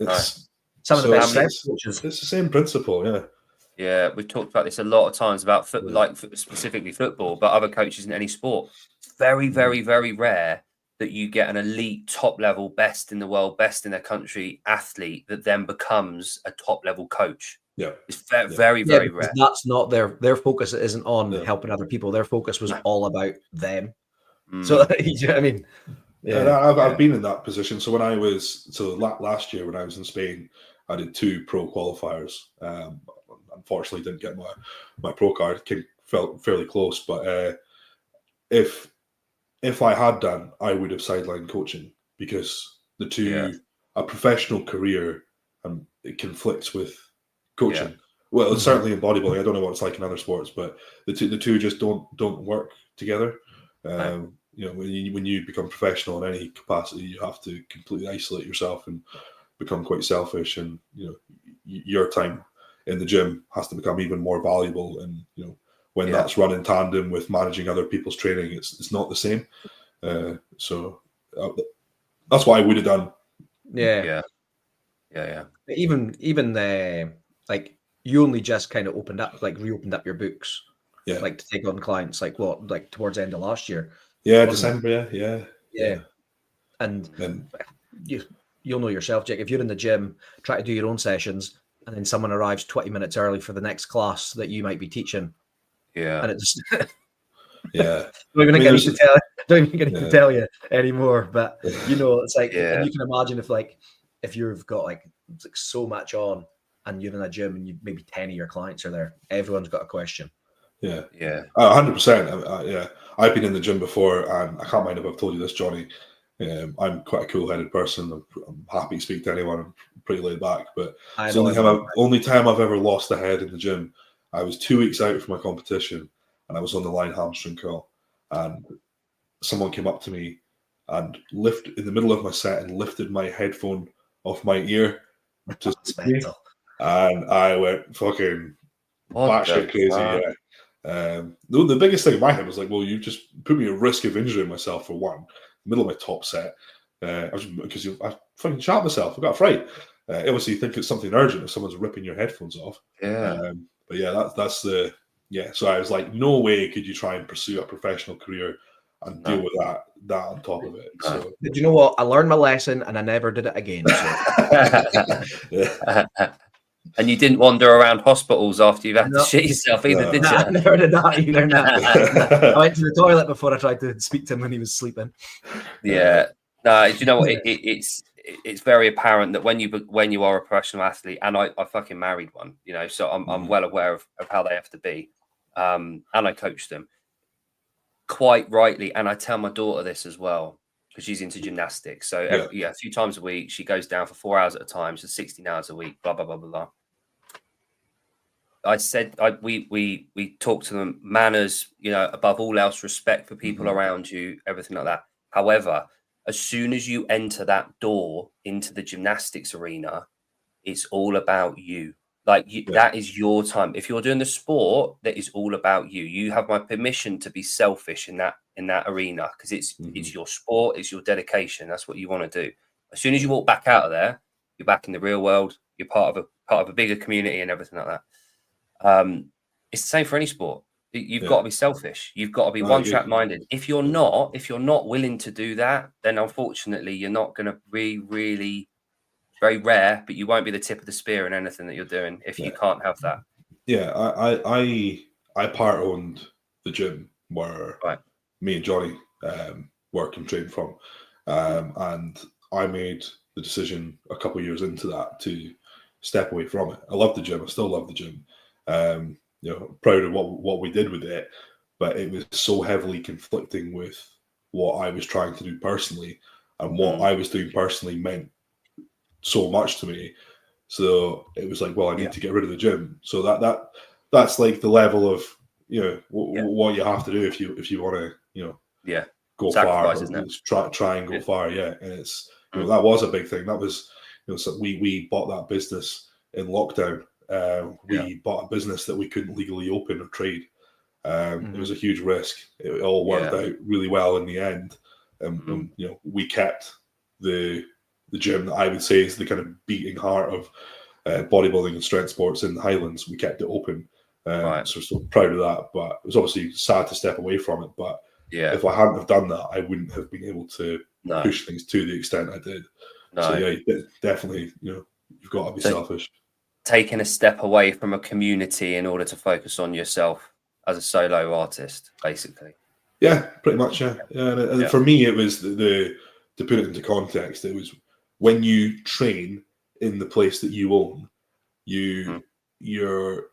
It's some of the best coaches. It's the same principle. Yeah, we've talked about this a lot of times about specifically football, but other coaches in any sport. It's very, very, very rare that you get an elite, top level, best in the world, best in their country athlete that then becomes a top level coach. Yeah, it's very, very rare. That's not their focus. Isn't on helping other people. Their focus was all about them. So I mean, I've been in that position. So last year when I was in Spain, I did 2 pro qualifiers. Unfortunately, didn't get my pro card. Felt fairly close, but if I had done, I would have sidelined coaching, because the two, a professional career, it conflicts with coaching. Well, it's certainly in bodybuilding. I don't know what it's like in other sports, but the two just don't work together. When you become professional in any capacity, you have to completely isolate yourself and become quite selfish, and your time in the gym has to become even more valuable. And when that's run in tandem with managing other people's training, it's not the same. So that's what I would have done. Yeah. Even like you only just kind of reopened up your books, like to take on clients, like towards the end of last year. Yeah, December. Yeah. And you'll know yourself, Jake. If you're in the gym, try to do your own sessions, and then someone arrives 20 minutes early for the next class that you might be teaching. Yeah. And it just don't even get to tell you anymore. But it's like, and you can imagine if you've got so much on, and you're in a gym and maybe 10 of your clients are there, everyone's got a question. Yeah. 100%. I've been in the gym before, and I can't mind if I've told you this, Johnny. I'm quite a cool-headed person. I'm happy to speak to anyone. I'm pretty laid back, but it's the only time I've ever lost a head in the gym. I was 2 weeks out from my competition, and I was on the line hamstring curl, and someone came up to me and lifted in the middle of my set and lifted my headphone off my ear, and I went fucking batshit crazy. The biggest thing in my head was like, well, you just put me at risk of injuring myself for one. Middle of my top set, because I fucking shot myself. I got a fright. Obviously, you think it's something urgent if someone's ripping your headphones off. But that's the So I was like, no way could you try and pursue a professional career and deal with that on top of it. So, but you know what? I learned my lesson and I never did it again. So. And you didn't wander around hospitals after you've had to shit yourself either, did you? I never did that either. No. I went to the toilet before I tried to speak to him when he was sleeping. Yeah. No, do you know what? It's very apparent that when you are a professional athlete, and I fucking married one, so I'm well aware of how they have to be. And I coach them quite rightly. And I tell my daughter this as well, because she's into gymnastics. So a few times a week, she goes down for 4 hours at a time. So 16 hours a week, blah, blah, blah, blah, blah. I said, we talk to them, manners, above all else, respect for people around you, everything like that. However, as soon as you enter that door into the gymnastics arena, it's all about you. That is your time. If you're doing the sport, that is all about you. You have my permission to be selfish in that arena, because it's your sport, it's your dedication. That's what you want to do. As soon as you walk back out of there, you're back in the real world. You're part of a bigger community and everything like that. It's the same for any sport. You've got to be selfish. You've got to be one-track minded. If you're not willing to do that, then unfortunately you're not going to be really, very rare, but you won't be the tip of the spear in anything that you're doing if you can't have that. Yeah, I part owned the gym where me and Johnny work and train from. And I made the decision a couple of years into that to step away from it. I love the gym. I still love the gym. Proud of what we did with it, but it was so heavily conflicting with what I was trying to do personally, and what I was doing personally meant so much to me. So it was like, well, I need to get rid of the gym. So that's like the level of what you have to do if you want to go far, try and go far. Yeah, and it's that was a big thing. That was so we bought that business in lockdown. We bought a business that we couldn't legally open or trade. It was a huge risk. It all worked out really well in the end. We kept the gym that I would say is the kind of beating heart of bodybuilding and strength sports in the Highlands. We kept it open. So proud of that. But it was obviously sad to step away from it. But if I hadn't have done that, I wouldn't have been able to push things to the extent I did. So definitely, you've got to be selfish. Taking a step away from a community in order to focus on yourself as a solo artist, basically. Yeah, pretty much. Yeah. And for me, it was to put it into context. It was when you train in the place that you own, your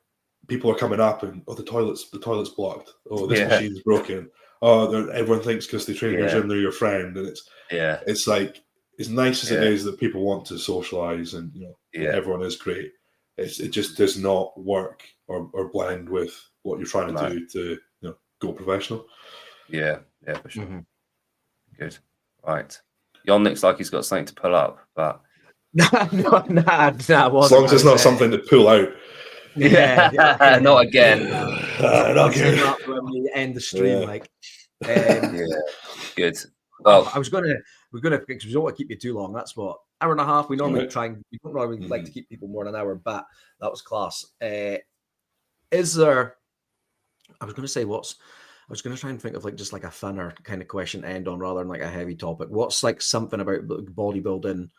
people are coming up and the toilet's blocked. Oh, this machine's broken. Oh, everyone thinks because they train in your gym they're your friend, and it's like as nice as it is that people want to socialize and everyone is great. It just does not work or blend with what you're trying to do to go professional. Yeah, for sure. Good. Right. Jon looks like he's got something to pull up, but nah, as long as it's not something to pull out. Yeah. Not again. Not again. When we end the stream, Good. Well, we're gonna because we don't want to keep you too long. That's what, hour and a half. We normally we don't normally like to keep people more than an hour, but that was class. Is there? I was going to try and think of just like a funner kind of question to end on rather than like a heavy topic. What's like something about bodybuilding,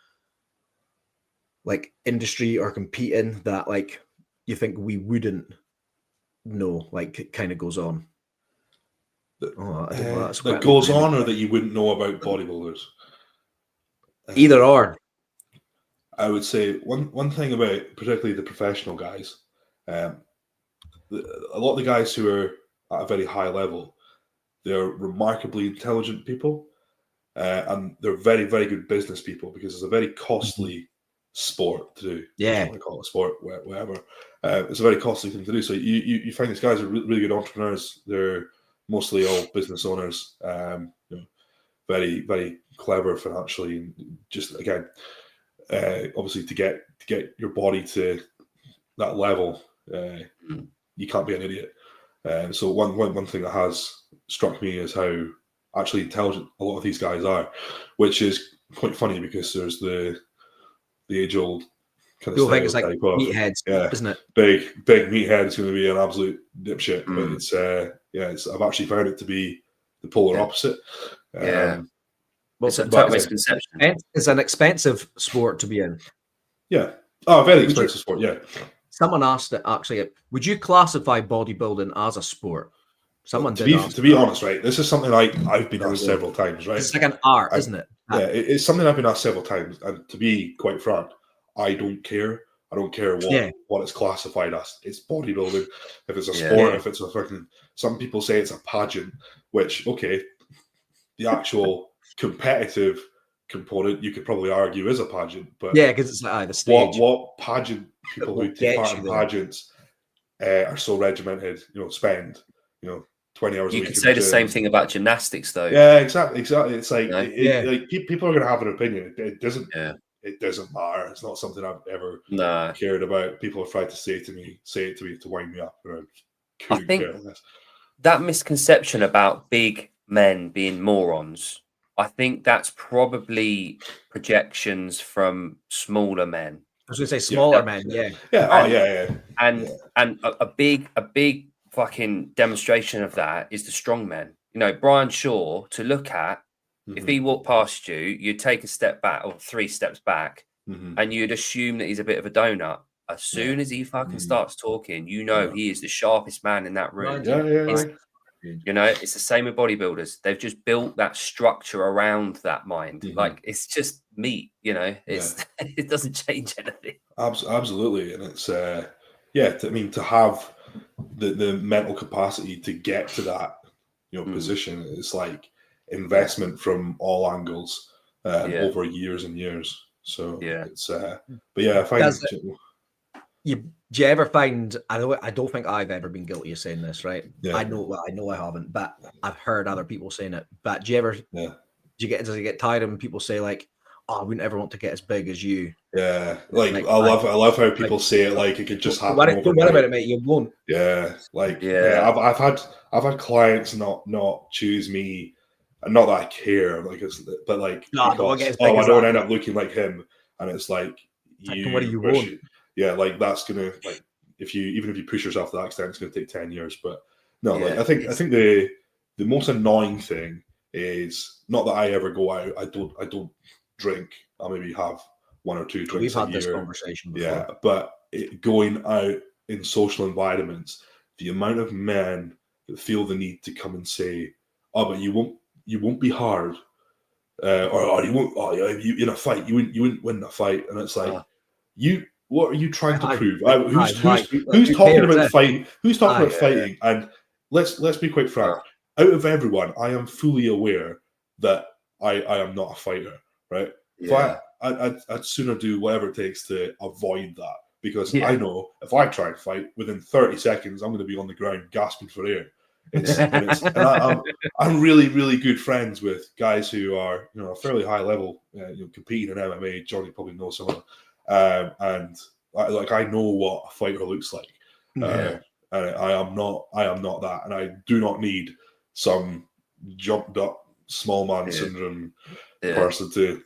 like industry or competing that like you think we wouldn't know, like kind of goes on? That goes on, or that you wouldn't know about bodybuilders? Either or. I would say one thing about particularly the professional guys, a lot of the guys who are at a very high level, they're remarkably intelligent people, and they're very, very good business people because it's a very costly sport to do. Yeah, I call it a sport, whatever. It's a very costly thing to do. So you find these guys are really good entrepreneurs. They're mostly all business owners, very, very clever financially, and just again, obviously to get your body to that level, you can't be an idiot. So one thing that has struck me is how actually intelligent a lot of these guys are, which is quite funny because there's the age-old kind of stereotype like of meatheads, isn't it? Big meathead is going to be an absolute dipshit, but it's I've actually found it to be the polar opposite. Well, it's a total misconception. It's an expensive sport to be in. Yeah. Oh, very expensive sport. Yeah. Someone asked it actually. Would you classify bodybuilding as a sport? Someone to be honest, right? This is something I've been asked several times, right? It's like an art, isn't it? Yeah, it's something I've been asked several times, and to be quite frank, I don't care. I don't care what it's classified as. It's bodybuilding. If it's a sport, if it's a fucking. Some people say it's a pageant, which the actual competitive component you could probably argue is a pageant, but because it's like the stage. What pageant people who take part in pageants are so regimented, spend 20 hours a week. You could say the same thing about gymnastics, though. Yeah, exactly. It's like, like people are going to have an opinion. It doesn't matter. It's not something I've ever cared about. People have tried to say it to me to wind me up, and I think that misconception about big men being morons, I think that's probably projections from smaller men. I was going to say smaller men, And a big fucking demonstration of that is the strong men. Brian Shaw, to look at, if he walked past you, you'd take a step back or 3 steps back, and you'd assume that he's a bit of a donut. As soon as he fucking starts talking, he is the sharpest man in that room. You know, it's the same with bodybuilders. They've just built that structure around that mind. Like it's just meat, you know, it doesn't change anything. Absolutely. And it's, I mean, to have the mental capacity to get to that, you know, position, it's like investment from all angles over years and years. So it's, but yeah, I find. Do you ever find? I don't think I've ever been guilty of saying this, right? Yeah. I know I haven't, but I've heard other people saying it. But do you ever? Yeah. Does it get tired when people say like, "Oh, I wouldn't ever want to get as big as you"? Yeah, like I love how people say it like it could just happen overnight. Don't worry about it, mate. You won't. Yeah, like I've had clients not choose me, and not that I care, like but like I don't want to end up looking like him, and it's like you won't. Yeah, like that's gonna like even if you push yourself to that extent, it's gonna take 10 years. But no, like I think the most annoying thing is not that I ever go out. I don't drink. I'll maybe have 1 or 2 drinks. We've had this conversation before. Yeah, but going out in social environments, the amount of men that feel the need to come and say, "Oh, but you won't be hard," or "You won't. Oh, yeah, you in a fight, you wouldn't win a fight," and it's like what are you trying to prove? Who's talking about fighting? Who's talking about fighting? And let's be quite frank. Out of everyone, I am fully aware that I am not a fighter, right? Yeah. I'd sooner do whatever it takes to avoid that, because I know if I try to fight, within 30 seconds, I'm going to be on the ground gasping for air. I'm really, really good friends with guys who are, you know, a fairly high level, competing in MMA. Johnny probably knows some of them. And I know what a fighter looks like, and I am not that, and I do not need some jumped up small man syndrome person to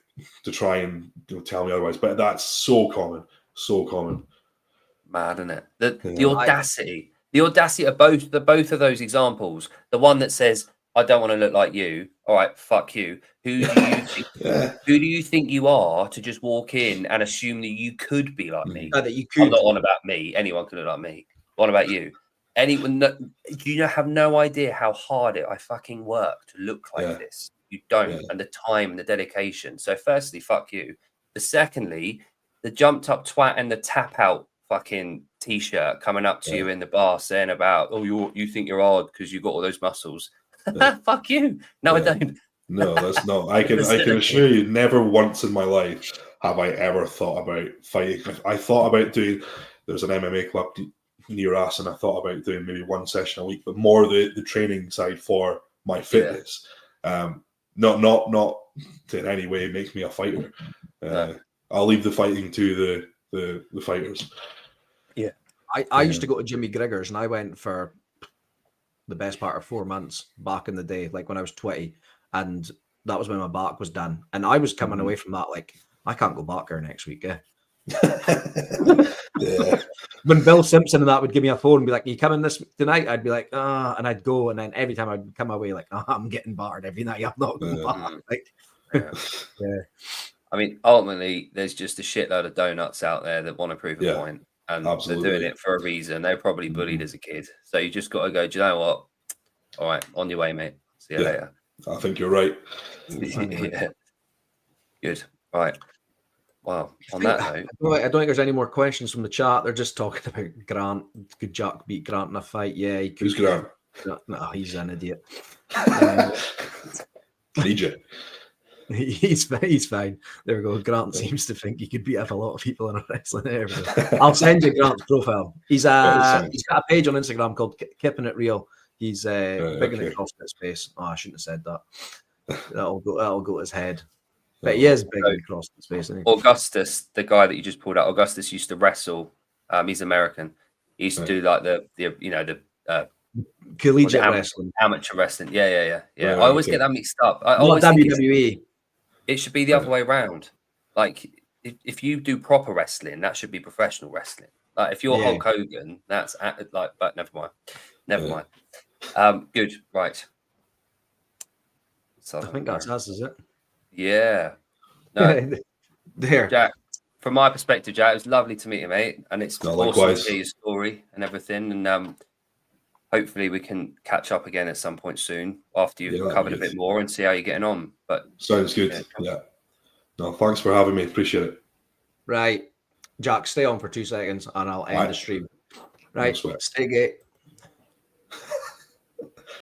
try and tell me otherwise. But that's so common. Mad, isn't it? The audacity, of both of those examples. The one that says, "I don't want to look like you." All right, fuck you. Who do you think you are to just walk in and assume that you could be like me? That you could. I'm not on about me. Anyone could look like me. On about you. Anyone? Do you have no idea how hard I fucking work to look like this? You don't, and the time and the dedication. So, firstly, fuck you. But secondly, the jumped up twat and the tap out fucking t-shirt coming up to you in the bar saying about, "Oh, you think you're hard because you got all those muscles." Fuck you. No, I don't. No, that's not. I can assure you, never once in my life have I ever thought about fighting. I thought about doing. There's an MMA club near us, and I thought about doing maybe 1 session a week, but more the training side for my fitness. Not to in any way make me a fighter. I'll leave the fighting to the fighters. Yeah, I used to go to Jimmy Grigger's, and I went for the best part of 4 months back in the day, like when I was 20, and that was when my back was done, and I was coming away from that like, I can't go back there next week. When Bill Simpson and that would give me a phone and be like, "You coming this tonight?" I'd be like, and I'd go, and then every time I'd come away like, I'm getting battered every night. I'm not going back. Like, I mean, ultimately, there's just a shitload of donuts out there that want to prove a point, and they're doing it for a reason. They're probably bullied as a kid, so you just got to go, "Do you know what? All right, on your way, mate. See you later." I think you're right. Good. Right. Wow. On that note, I don't think there's any more questions from the chat. They're just talking about Grant. Could Jack beat Grant in a fight? Yeah, he could. Who's Grant? No, he's an idiot. Egypt. He's fine. There we go. Grant seems to think he could beat up a lot of people in a wrestling area. I'll send you Grant's profile. He's got a page on Instagram called Keeping It Real. He's big in the CrossFit space. Oh, I shouldn't have said that. That'll go to his head. But he is big in the CrossFit space, isn't he? Augustus, the guy that you just pulled out, Augustus used to wrestle. He's American. He used to do like the collegiate wrestling, amateur wrestling. Yeah. Right, I always get that mixed up. I always WWE. It should be the other way around. Like if you do proper wrestling, that should be professional wrestling. Like if you're Hulk Hogan, that's like. But never mind. Good. Right. So I think that's us, is it? Yeah. No. There. Jack, from my perspective, Jack, it was lovely to meet you, mate. And it's awesome to hear your story and everything. And hopefully we can catch up again at some point soon after you've Yeah, that'd recovered be a good. bit more and see how you're getting on. But Sounds good. Yeah. No, thanks for having me. Appreciate it. Right. Jack, stay on for 2 seconds and I'll end the stream. Right. sweat. Stay gay.